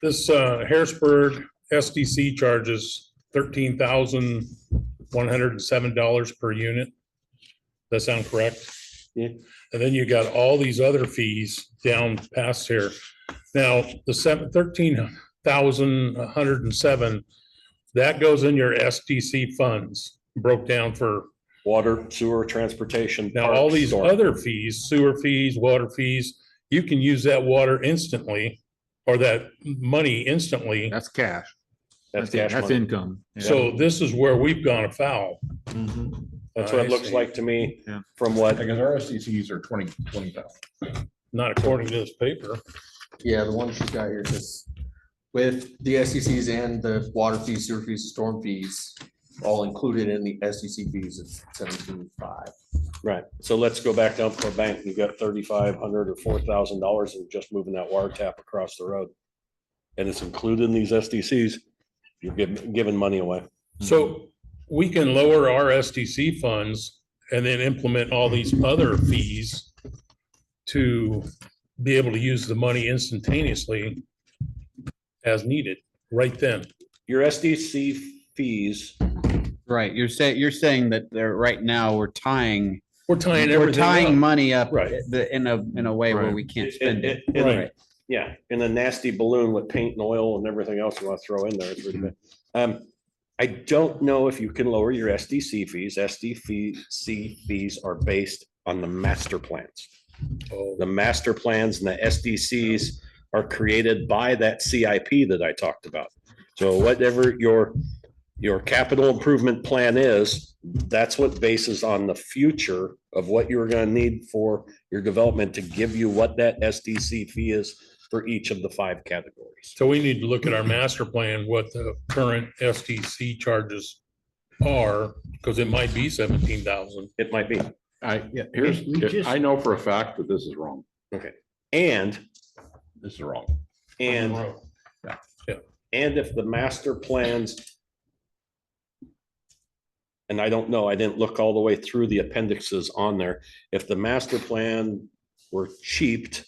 This Harrisburg SDC charges $13,107 per unit. That sound correct?
Yeah.
And then you got all these other fees down past here. Now, the 13,107, that goes in your SDC funds, broke down for,
Water, sewer, transportation.
now all
parks,
these
storm.
other fees, sewer fees, water fees, you can use that water instantly or that money instantly.
That's cash.
That's cash
That's
money.
income. Yeah.
So this is where we've gone afoul.
Mhm.
That's what
I
it looks
see.
like to me
Yeah.
from what,
Because our SDCs are 20,000.
Not according to this paper.
Yeah, the one she's got here says With the SDCs and the water fees, sewer fees, storm fees, all included in the SDC fees, it's 17.5.
Right, so let's go back down to a bank. You got $3,500 or $4,000 and just moving that water tap across the road. And it's included in these SDCs, you're giving money away.
So we can lower our STC funds and then implement all these other fees to be able to use the money instantaneously as needed, right then.
Your SDC fees,
Right, you're saying that they're, right now, we're tying
We're tying up.
money up
Right.
in a way where
Right.
we can't spend it.
Right.
yeah, in a nasty balloon with paint and oil and everything else you want to throw in there. It's really bad. I don't know if you can lower your SDC fees. SDC fees are based on the master plans.
Oh,
The master plans and the SDCs are created by that CIP that I talked about. So whatever your capital improvement plan is, that's what bases on the future of what you're gonna need for your development to give you what that SDC fee is for each of the 5 categories.
So we need to look at our master plan, what the current STC charges are, because it might be 17,000.
It might be.
Yeah,
Here's,
we just-
I know for a fact that this is wrong.
And,
This is wrong.
and, and if the master plans, and I don't know, I didn't look all the way through the appendixes on there. If the master plan were cheaped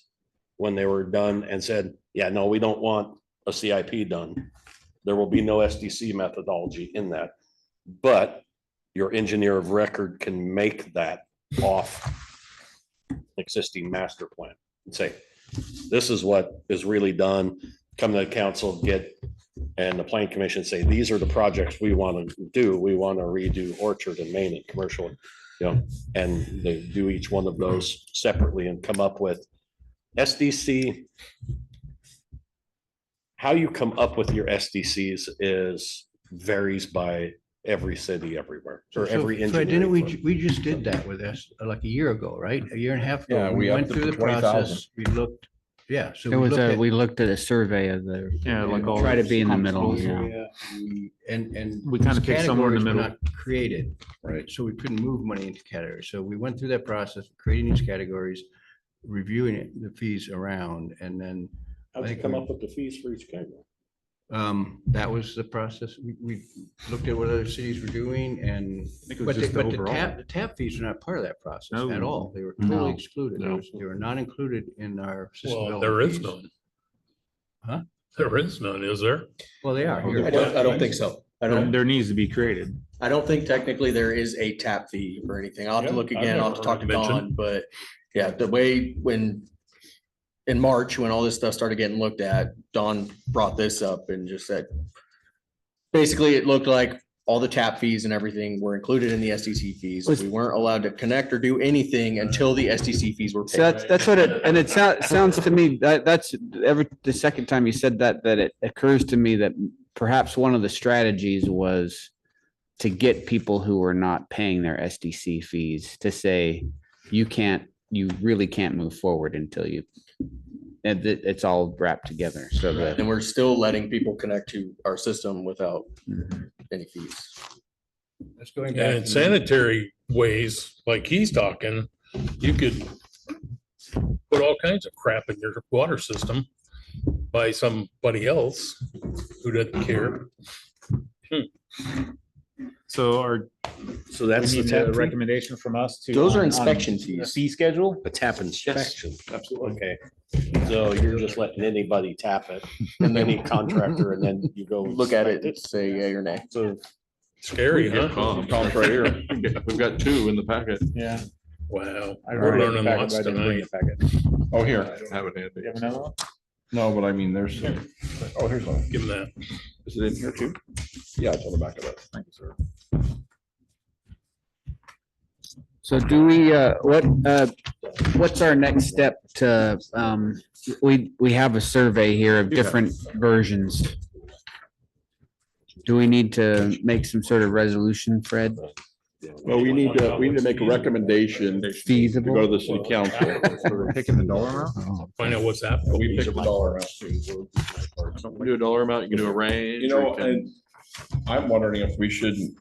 when they were done and said, yeah, no, we don't want a CIP done, there will be no SDC methodology in that. But your engineer of record can make that off existing master plan and say, this is what is really done. Come to the council, and the planning commission say, these are the projects we want to do. We want to redo Orchard and Main and Commercial, and they do each one of those separately and come up with SDC. How you come up with your SDCs varies by every city everywhere, or every
Fred,
engineering
didn't
firm.
we just did that with us like a year ago, right? A year and a half ago.
Yeah, we
went
upped it
through
to
the
20,000.
process. We looked, yeah. So
It was
looked
a,
at-
we looked at a survey of the,
Yeah, like all.
try to be in the middle.
constables.
Yeah.
And
We kind of
these
picked somewhere in the
categories were
middle.
not created,
Right.
so we couldn't move money into categories. So we went through that process, of creating these categories, reviewing the fees around, and then
How'd you come up with the fees for each category?
that was the process. We looked at what other cities were doing and,
think it was
but
just the overall.
the tap fees are not part of that process at
No.
all. They were
No.
totally excluded.
No.
They were not included in our. system
Well, there is
development fees.
none.
Huh?
There is none, is there?
Well, they are.
I don't think so.
There needs to be created.
I don't think technically there is a tap fee or anything. I'll have to
Yeah,
look
I've
again. I'll have
never
to talk to
heard it
Don,
mentioned.
but yeah, the way in March, when all this stuff started getting looked at, Don brought this up and just said, basically, it looked like all the tap fees and everything were included in the SDC fees.
Was-
We weren't allowed to connect or do anything until the SDC fees were
So
paid.
that's what it, and it sounds to me, that's the second time you said that it occurs to me that perhaps one of the strategies was to get people who were not paying their SDC fees to say, you really can't move forward until you, and it's all wrapped together. So that,
And we're still letting people connect to our system without any fees.
That's going
And
back.
in sanitary ways, like he's talking, you could put all kinds of crap in your water system by somebody else who doesn't care.
So our,
So that's
we
the
need
tap
a
fee?
recommendation from us to.
Those are
on
inspection
a
fees.
Fee schedule?
A tap inspection.
Absolutely.
Okay, so you're just letting anybody tap it, and any contractor, and then you go.
Look at it
inspect
and say yay or nay.
So
Scary,
Yeah,
huh?
Tom.
Tom's right here.
We've got 2 in the packet.
Yeah.
Wow.
I
We're
wrote it
learning
in the packet,
lots
but I didn't bring
tonight.
the packet.
Oh, here.
Have it handy.
You have another one?
No, but I mean, there's, oh, here's one.
Give him that.
Is it in here too? Yeah, it's on the back of it. Thank you, sir.
so do we, what's our next step to, we have a survey here of different versions. Do we need to make some sort of resolution, Fred?
Well, we need to make a recommendation to
Feasible.
go to the city council.
Picking the dollar amount?
Find out what's happening.
We pick the dollar amount too.
You can do a dollar amount, you can do a range.
You know,
or you can-
and I'm wondering if we shouldn't.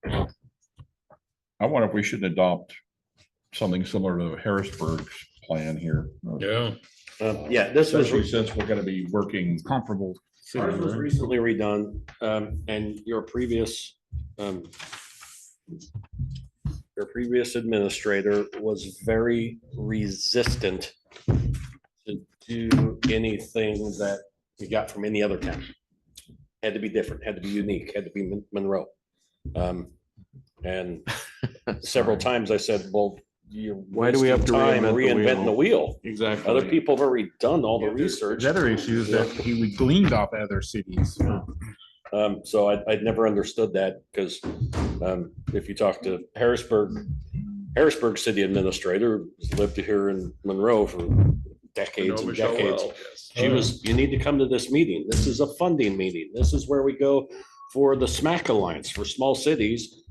I wonder if we shouldn't adopt something similar to Harrisburg's plan here.
Yeah.
Yeah, this was,
Especially since we're gonna be working.
Comparable. cities,
ours was
right?
recently redone, and your previous administrator was very resistant to do anything that you got from any other town. Had to be different, had to be unique, had to be Monroe. And several times I said, well, you're
Why do we have to
wasting time
reinvent the
reinventing
wheel?
the wheel?
Exactly.
Other people have already done all the research.
The other issue is that we gleaned off other cities.
So I'd never understood that because if you talk to Harrisburg city administrator, who's lived here in Monroe for decades and decades. You need to come to this meeting. This is a funding meeting. This is where we go for the SMAC Alliance for small cities.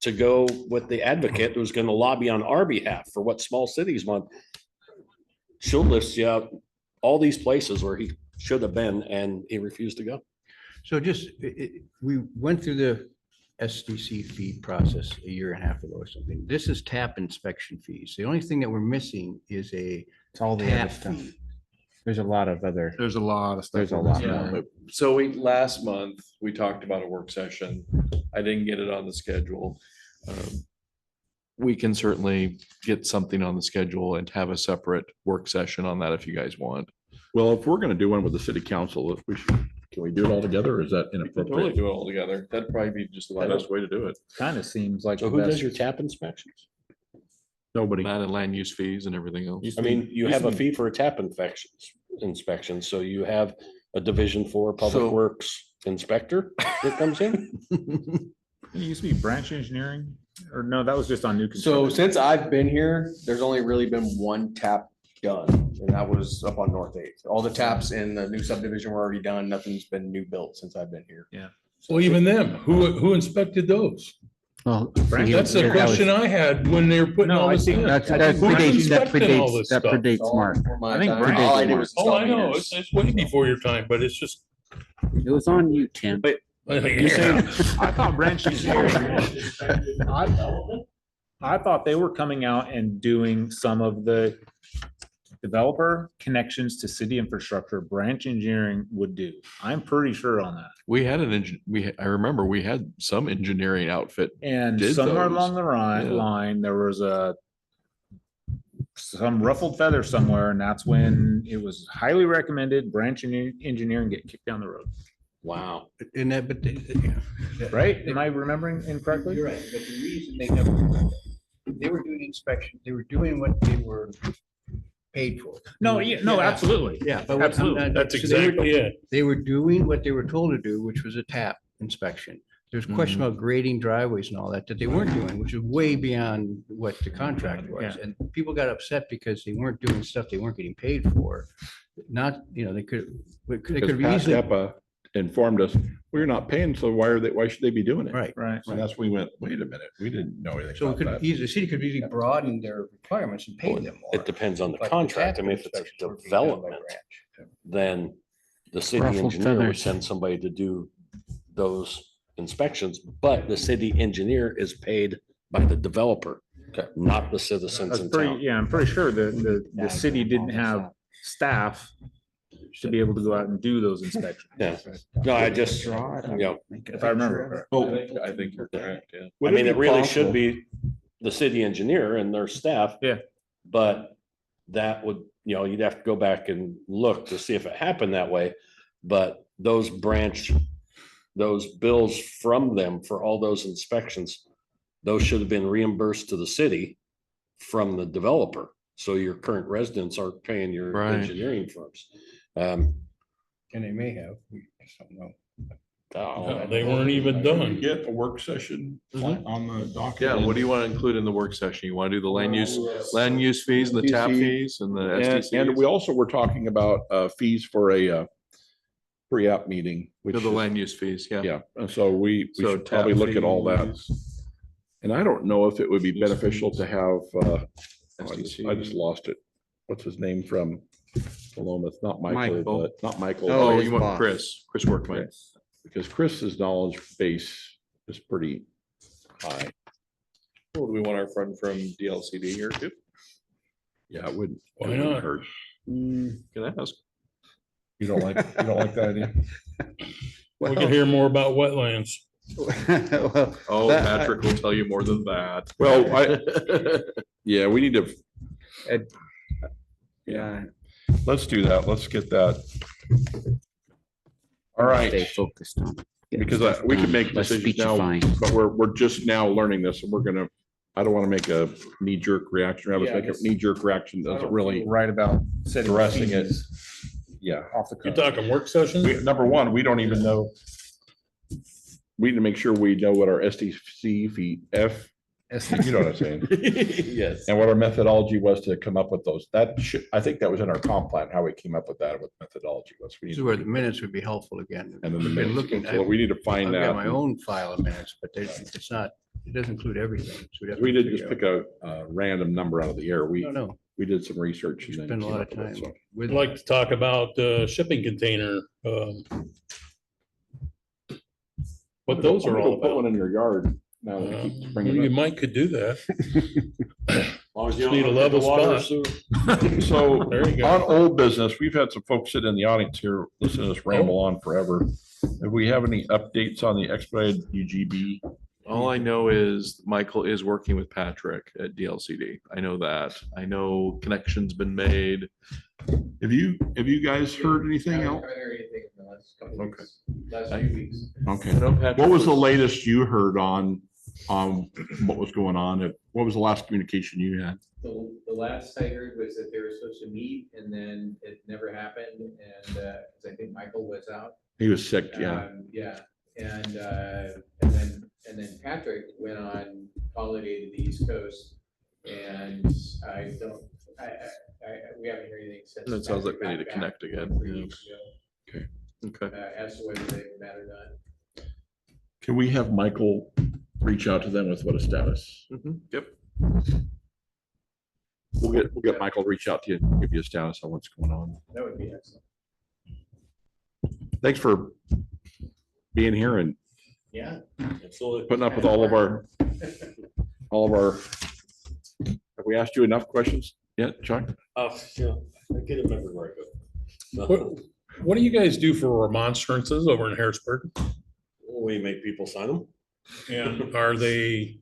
To go with the advocate who's going to lobby on our behalf for what small cities want. She'll list you out all these places where he should have been and he refused to go.
So just, we went through the SDC fee process a year and a half ago or something. This is tap inspection fees. The only thing that we're missing is a
It's all the other
tap
stuff.
fee.
There's a lot of other,
There's a lot of stuff.
there's a lot
Yeah.
more.
So last month, we talked about a work session. I didn't get it on the schedule. We can certainly get something on the schedule and have a separate work session on that if you guys want.
Well, if we're gonna do one with the city council, if we should, can we do it all together or is that
Totally
inappropriate?
do it all together. That'd probably be just the best way to do it.
Kind of seems like.
So
the
who does
best.
your tap inspections?
Nobody.
That and land use fees and everything else.
I mean, you have a fee for a tap inspection, so you have a Division 4 Public
So-
Works inspector that comes in.
It used to be branch engineering, or no, that was just on new.
So
construction.
since I've been here, there's only really been one tap done, and that was up on North Eighth. All the taps in the new subdivision were already done. Nothing's been new built since I've been here.
Well, even them, who inspected those?
Well,
Branch-
That's the
that was-
question I had when they were putting
No,
all
I
this
think
in.
That
Who's
predates, that
inspecting all
predates,
this
that
stuff?
predates Mark.
I think branch-
All I did was
Oh,
install
I know,
meters.
it's way before your time, but it's just.
It was on you, Tim.
Yeah.
I thought branch engineering. I thought they were coming out and doing some of the developer connections to city infrastructure, branch engineering would do. I'm pretty sure on that.
We had I remember we had some engineering outfit.
And
Did
somewhere
those.
along the
Yeah.
line, there was some ruffled feather somewhere, and that's when it was highly recommended branch engineering get kicked down the road.
Wow.
And that, but.
Right? Am I remembering incorrectly?
You're right, but the reason they were doing inspection, they were doing what they were paid for.
No, yeah, no,
Yeah.
absolutely.
Yeah. but what I'm
Absolutely.
not-
That's
so they were-
exactly it.
They were doing what they were told to do, which was a tap inspection. There's a question about grading driveways and all that, that they weren't doing, which is way beyond what the contract was.
Yeah.
And people got upset because they weren't doing stuff they weren't getting paid for. Not, they could
Because
have
Pat
easily,
Deppa informed us, we're not paying, so why should they be doing it?
right.
Right.
And that's when we went, wait a minute, we didn't know anything
So it
about
could
that.
easily, the city could easily broaden their requirements and pay them more.
It depends on the
But
contract. I
tap
mean, if it's
inspections
a
were being done by
development,
branch.
then the city
Ruffled
engineer would
feathers.
send somebody to do those inspections, but the city engineer is paid by the developer, not the citizens
That's
in
pretty,
town.
yeah, I'm pretty sure the city didn't have staff to be able to go out and do those inspections.
Yeah. No, I just,
If I remember.
I think you're correct, yeah.
I mean, it really should be the city engineer and their staff.
Yeah.
But that would, you'd have to go back and look to see if it happened that way. But those bills from them for all those inspections, those should have been reimbursed to the city from the developer. So your current residents are paying your
Right.
engineering firms.
And they may have, we just don't know.
No, They weren't even done.
Get a work session on the docket.
Yeah, what do you want to include in the work session? You want to do the land use fees and the tap
SDC.
fees and the
And
SDCs?
we also were talking about fees for a pre-app meeting, which
To the
is-
land use fees, yeah.
yeah, and so we
So
should probably
tap
look at all that.
fees.
And I don't know if it would be beneficial to have,
SDC.
I just lost it. What's his name from Paloma? It's not Michael,
Michael.
but not Michael.
Oh,
Oh,
his
you want
boss.
Chris Workman.
Because Chris's knowledge base is pretty high.
Well, do we want our friend from DLCD here too?
Yeah, it wouldn't.
Why
it wouldn't
not?
hurt.
Can I ask?
You don't like that idea?
We can hear more about wetlands.
Well,
Oh,
That-
Patrick will tell you more than that.
Well, yeah, we need to,
yeah.
let's do that. Let's get that. All right.
Stay focused on. getting
Because
stuff
we can
done,
make
less
decisions now,
speechifying.
but we're just now learning this and we're gonna, I don't want to make a knee jerk reaction. I was
Yeah,
making a
just-
knee jerk reaction doesn't really,
Right about setting
Addressing it.
fees
yeah.
off the
You're
cuff.
talking work session?
Number one, we don't even know. We need to make sure we know what our SDC fee, you know what I'm saying?
Yes.
And what our methodology was to come up with those. That should, I think that was in our comp plan, how we came up with that, what methodology was. We
This
need
is
to-
where the minutes would be helpful again.
And then the
I've been
minutes.
looking,
So we need to
I've
find
got my
that.
own file of minutes, but it's not, it doesn't include everything. So we'd have to
We didn't just
figure
pick a random number out of the air.
out- No,
We did some research.
we
and then
spend a
came
lot
up
of
with it,
time
so.
with.
I'd like to talk about the shipping container. What those
I'm
are
gonna
all
go Put one
about.
in your yard. Now that it keeps bringing
You
it
might could do that.
Long as
Just need a level spot.
up. So
There you
on
go.
old business, we've had some folks sit in the audience here, listening to us ramble on forever. If we have any updates on the expedited UGB,
All I know is Michael is working with Patrick at DLCD. I know that. I know connection's been made.
have you guys heard anything else?
Okay.
Okay.
I know Patrick
What was the latest you heard on what was going on? What was the last communication you had?
The last I heard was that they were supposed to meet and then it never happened and, cause I think Michael was out.
He was sick, yeah.
Yeah, and then Patrick went on holiday to the East Coast and I don't, we haven't heard anything since.
It sounds like we need to
Patrick got
connect
back
again.
3 weeks ago,
Okay.
as to whether they met or not.
Can we have Michael reach out to them with what a status?
Mhm. Yep.
We'll get Michael to reach out to you, and give you a status on what's going on.
That would be excellent.
Thanks for being here and
Yeah, absolutely.
putting up with all of our. Have we asked you enough questions yet, Chuck?
Yeah, I get them everywhere I
What,
go.
what do you guys do for remonstrances over in Harrisburg?
We make people sign them
And are they,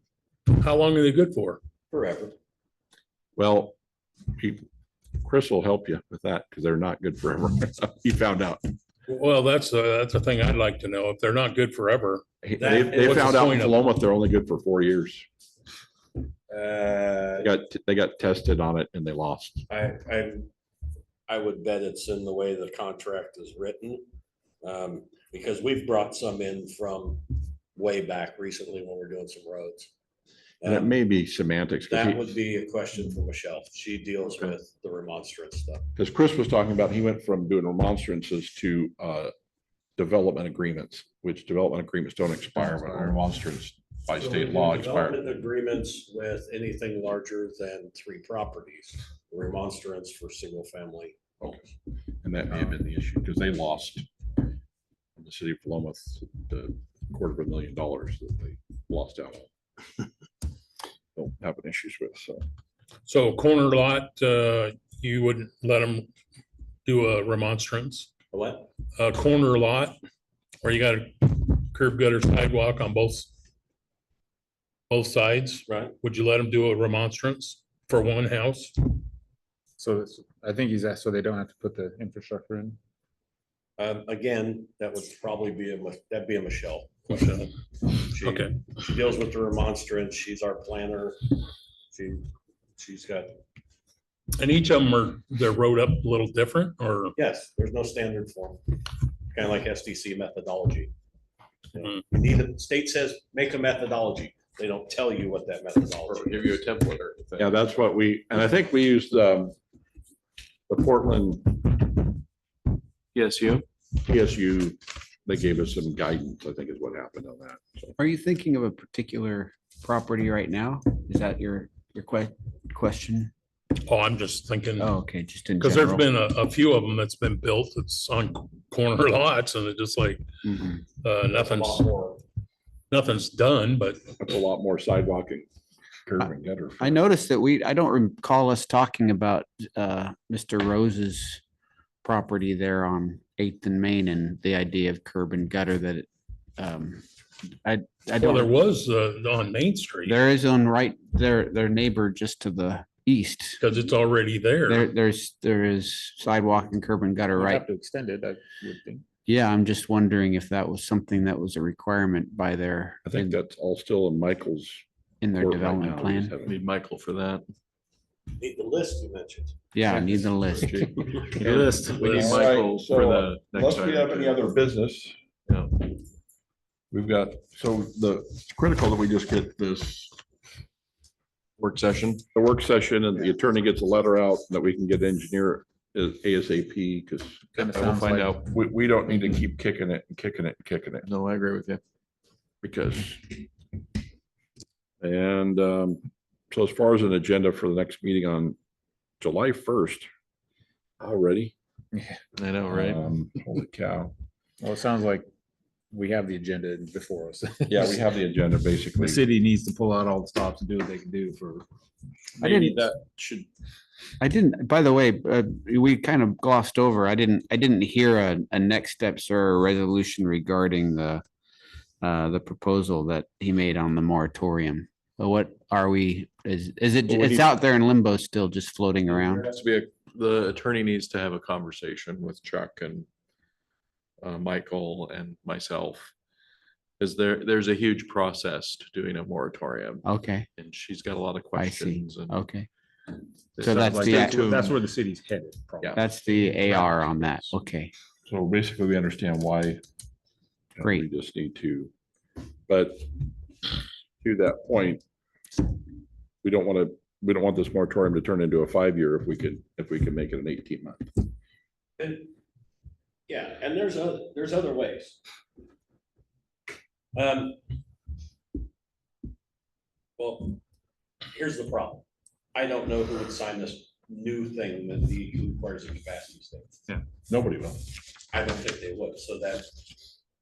how long are they good for?
forever.
Well, Chris will help you with that because they're not good forever. He found out.
Well, that's a thing I'd like to know. If they're not good forever.
They
What's
found
the
out in
point of-
Paloma, they're only good for 4 years.
Uh,
They got tested on it and they lost.
I would bet it's in the way the contract is written. Because we've brought some in from way back recently when we're doing some roads.
And it may be semantics.
That would be a question for Michelle. She deals
Okay.
with the remonstrance stuff.
Because Chris was talking about, he went from doing remonstrances to development agreements, which development agreements don't expire, but remonstrance by
So
state
we
law
do
expire.
development Agreements with anything larger than 3 properties, remonstrance for single family homes.
And that may have been the issue because they lost in the city of Paloma, the $250,000 that they lost out on. Don't have an issues with, so.
So a corner lot, you wouldn't let them do a remonstrance?
What?
A corner lot where you got a curb gutter sidewalk on both sides,
Right.
would you let them do a remonstrance for one house?
So I think he's asked, so they don't have to put the infrastructure in.
Again, that would probably be that'd be a Michelle.
Michelle?
She-
Okay,
She deals with the remonstrance. She's our planner. She's got,
and each of them they're wrote up a little different or?
yes, there's no standard form. Kind of like SDC methodology.
Hmm.
You need, the state says, make a methodology. They don't tell you what that
Or
methodology
give
is.
you a template or anything.
Yeah, that's what and I think we used the Portland
Yes, you?
PSU, they gave us some guidance, I think is what happened on that. So
Are you thinking of a particular property right now? Is that your question?
Oh, I'm just thinking,
Oh, okay, just in
because there's
general.
been a few of them that's been built. It's on corner lots and it just like,
Mhm.
nothing's done, but
That's a lot more sidewalk and curb and gutter.
I noticed that I don't recall us talking about Mr. Rose's property there on Eighth and Main and the idea of curb and gutter that I
well,
don't.
there was on Main Street,
There is on right, their neighbor just to the east.
because it's already there.
There is sidewalk and curb and gutter,
We'd
right?
have to extend it, I would think.
Yeah, I'm just wondering if that was something that was a requirement by their,
I think that's all still in Michael's.
in their
court right
development
now.
plan.
Need Michael for that.
Need the list you mentioned.
Yeah, I need the list.
We need
All right,
Michael
so,
for the next
Unless we have
item.
any other business.
Yeah.
We've got, so it's critical that we just get this,
Work session.
the work session and the attorney gets a letter out that we can get engineer ASAP, because
Kinda
I will
sounds
find
like-
out.
we don't need to keep kicking it and kicking it and kicking it,
No, I agree with you.
because. And so as far as an agenda for the next meeting on July 1st, already.
I know, right?
Holy cow.
Well, it sounds like we have the agenda before us.
Yeah, we have the agenda
The
basically.
city needs to pull out all the stops and do what they can do for.
I
Maybe
didn't-
that should,
I didn't, by the way, we kind of glossed over. I didn't hear a next steps or a resolution regarding the proposal that he made on the moratorium. But what are we, is it,
Well, we
it's
need-
out there in limbo still, just floating
there
around?
has to be the attorney needs to have a conversation with Chuck and Michael and myself. Because there's a huge process to doing a moratorium
Okay,
and she's got a lot of
I see.
questions. and
Okay,
it
So
sounds
that's
like
the
stay
act-
tuned.
That's where the city's headed. probably.
Yeah.
that's the AR on that. Okay,
So basically, we understand why.
Great.
We just need to, but to that point, we don't want this moratorium to turn into a 5-year if we could make it an 18-month.
And, yeah, and there's other ways. Well, here's the problem. I don't know who would sign this new thing that the requires a capacity statement.
Nobody will.
I don't think they would, so that,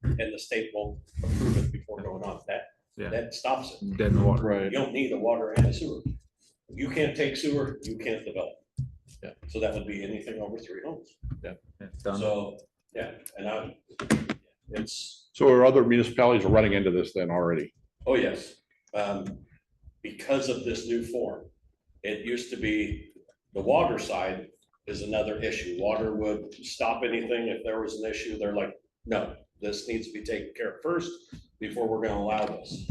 and the state won't approve it before going on.
Yeah.
That stops it.
Dead in the water.
Right.
You don't need a water and a sewer. You can't take sewer, you can't develop.
Yeah.
So that would be anything over 3 homes.
Yeah, done.
So, yeah, and it's,
So are other municipalities are running into this then already?
oh, yes. Because of this new form, it used to be the water side is another issue. Water would stop anything if there was an issue. They're like, no, this needs to be taken care of first before we're gonna allow this.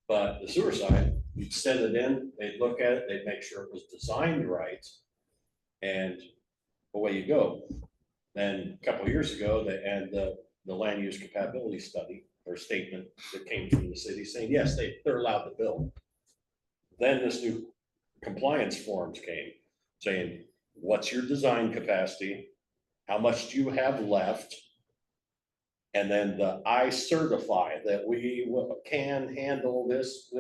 But the sewer side, you'd send it in, they'd look at it, they'd make sure it was designed right. And away you go. Then a couple of years ago, they had the land use compatibility study or statement that came from the city saying, yes, they're allowed to build. Then this new compliance forms came saying, what's your design capacity? How much do you have left? And then the I certify that we can handle this.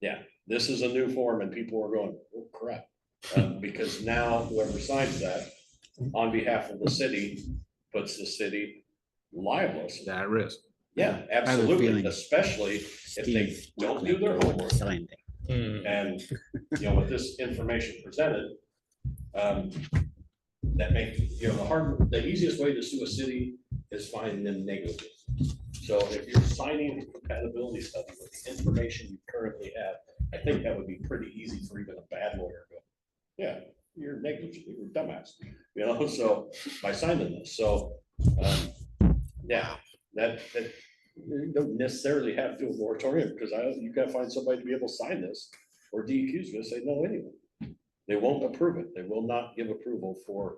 Yeah, this is a new form and people are going, oh crap. Because now whoever signs that on behalf of the city puts the city liable.
At risk.
Yeah,
a
absolutely,
feeling
especially if they
Steve
don't do their homework.
signed it.
Hmm.
And, with this information presented, that makes, the easiest way to sue a city is finding them negligent. So if you're signing a compatibility study with the information you currently have, I think that would be pretty easy for even a bad lawyer to go, yeah, you're negligent, you're a dumbass, so by signing this, so, yeah, that you don't necessarily have to do a moratorium, because you gotta find somebody to be able to sign this, or DEQ's gonna say no anyway. They won't approve it. They will not give approval for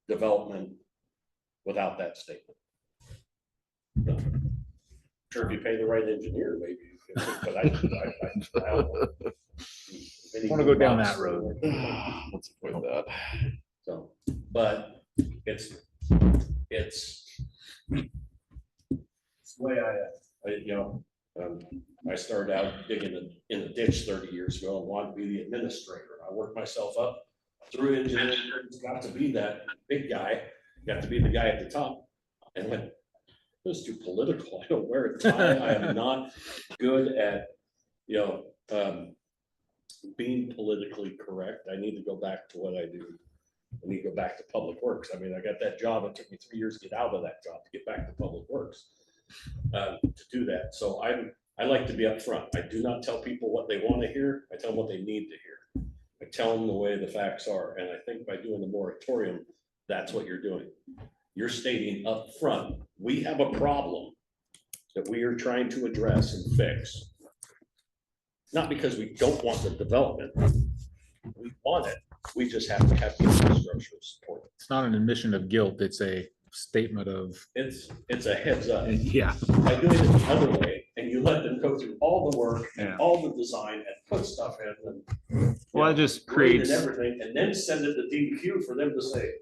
development without that statement. So, sure, if you pay the right engineer, maybe, you can, but I don't know.
Want to go down that road.
Let's avoid that.
So, but it's the way I started out digging in a ditch 30 years ago and wanted to be the administrator. I worked myself up through engineering, got to be that big guy, got to be the guy at the top. And went, it was too political. I don't wear a tie. I am not good at, being politically correct. I need to go back to what I do. I need to go back to public works. I mean, I got that job. It took me 3 years to get out of that job to get back to public works, to do that. So I like to be upfront. I do not tell people what they want to hear. I tell them what they need to hear. I tell them the way the facts are. And I think by doing the moratorium, that's what you're doing. You're stating upfront, we have a problem that we are trying to address and fix. Not because we don't want the development. We want it. We just have to have the infrastructure support.
It's not an admission of guilt. It's a statement of,
It's a heads up.
yeah.
By doing it the other way, and you let them go through all the work and
Yeah.
all the design and put stuff in and.
Well, it just
grade
creates,
And everything, and then send it to DEQ for them to say,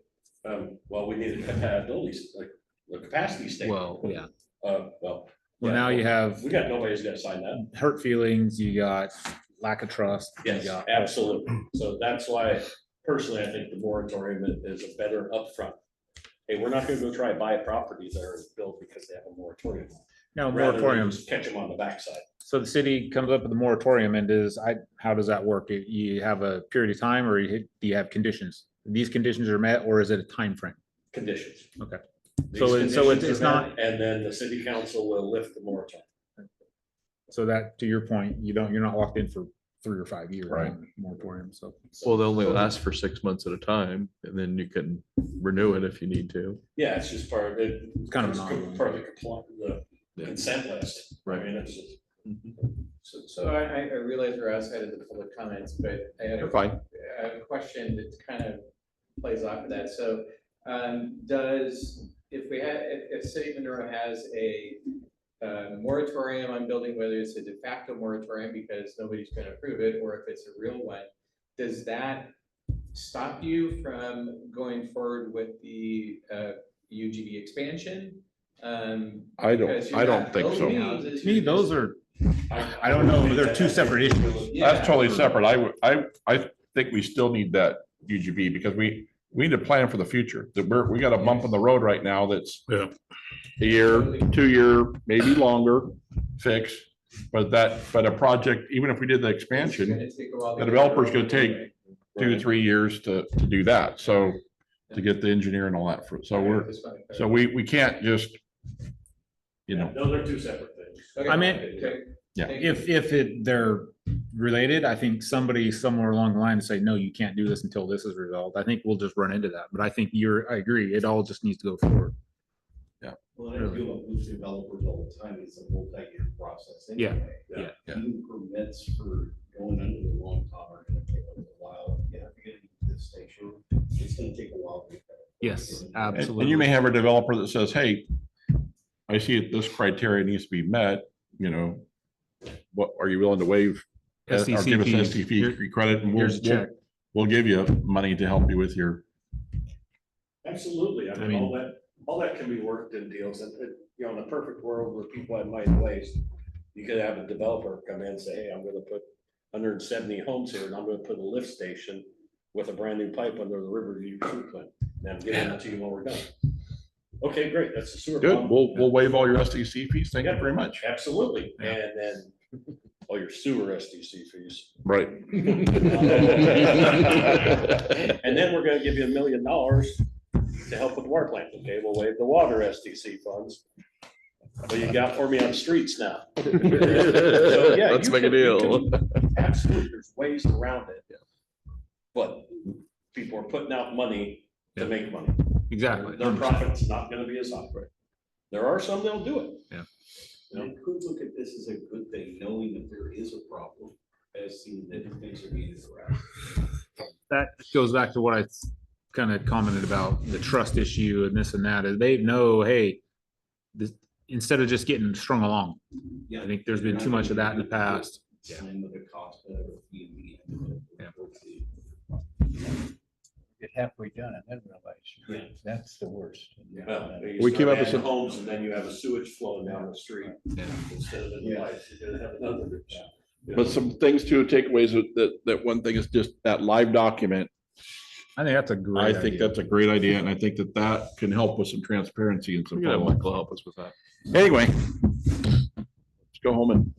well, we need a compatibility, like the capacity statement.
well, yeah.
Well.
Well,
yeah,
now you have
We got nobody who's gonna sign that.
hurt feelings, you got lack of trust. you
Yes,
got-
absolutely. So that's why personally, I think the moratorium is a better upfront. Hey, we're not gonna go try to buy a property there and build because they have a moratorium.
No,
Rather than
moratorium.
just catch them on the backside.
So the city comes up with a moratorium and how does that work? You have a period of time or do you have conditions? These conditions are met or is it a time frame?
Conditions.
Okay.
These
So
conditions
it's
are met,
not,
And then the city council will lift the moratorium.
so that, to your point, you're not locked in for 3 or 5 years.
Right.
on Moratorium, so.
Well, they only last for 6 months at a time, and then you can renew it if you need to.
Yeah, it's just part of it.
It's kind of an
It's
ongoing.
part of the
Yeah.
consent list. I
Right.
mean, it's just.
So I realize we're outside of the public comments, but I had
You're fine.
a question that kind of plays off of that. So if City of Monroe has a moratorium on building, whether it's a de facto moratorium because nobody's going to approve it, or if it's a real one, does that stop you from going forward with the UGB expansion?
I
Because you're
don't
not
think so.
building houses,
To me,
you're
those
just-
are, I don't know, they're two separate issues.
That's totally separate. I think we still need that UGB because we need to plan for the future. We got a bump in the road right now that's
Yeah.
a year, 2 year, maybe longer fix. But a project, even if we did the
It's
expansion,
gonna take a while to
the
get
developer's
going
gonna take
anyway.
2 to 3 years to do that. So to get the engineer and all that for, so we're,
Just wanna
so we can't just,
Those are two separate things.
Okay.
I mean,
Okay.
Yeah.
Thank you.
if they're related, I think somebody somewhere along the line to say, no, you can't do this until this is resolved. I think we'll just run into that, but I think I agree. It all just needs to go forward.
Well, I do it with developers all the time. It's a multi-year process.
Yeah,
anyway.
yeah.
Even permits for going under the long top are gonna take a while. You have to get into the station. It's gonna take a while. to get that.
Yes,
and
absolutely.
you may have a developer that says, hey, I see that this criteria needs to be met, what, are you willing to waive? Or give us
SDCP.
SDC credit and
Here's a check.
we'll give you money to help you with your,
Absolutely. I
I
mean,
mean-
all that can be worked in deals and, in a perfect world where people have money to waste, you could have a developer come in and say, hey, I'm gonna put 170 homes here and I'm gonna put a lift station with a brand new pipe under the Riverview sewer plant. And I'm giving it to you when we're done. Okay, great. That's the sewer.
good,
pump.
we'll waive all your SDC fees. Thank you very much.
Absolutely.
Yeah.
And then, all your sewer SDC fees.
Right.
And then we're gonna give you $1 million to help with the water plant. Okay, we'll waive the water SDC funds. Well, you got for me on streets now. So, yeah,
Let's
you
make a
can- you
deal.
can- Absolutely, there's ways around it. But people are putting out money to make money.
Exactly.
Their profit's not gonna be as high. There are some that'll do it.
And could look at this as a good thing, knowing that there is a problem, as seen that things are being addressed.
That goes back to what I kind of commented about the trust issue and this and that, is they know, hey, this, instead of just getting strung along. I think there's been too much of that in the past.
Sign with the cost of the fee.
Yeah.
get halfway done and then realize, that's the worst.
Well, you
We
start
came up with
adding
some-
homes and then you have a sewage flowing down the street. Instead of in the pipes, you're gonna have another.
But some things too, takeaways that one thing is just that live document.
I think that's a
I
great
think
idea.
that's a great idea, and I think that can help with some transparency and some.
We gotta have
follow-up.
Michael help us with that.
Anyway. Let's go home and.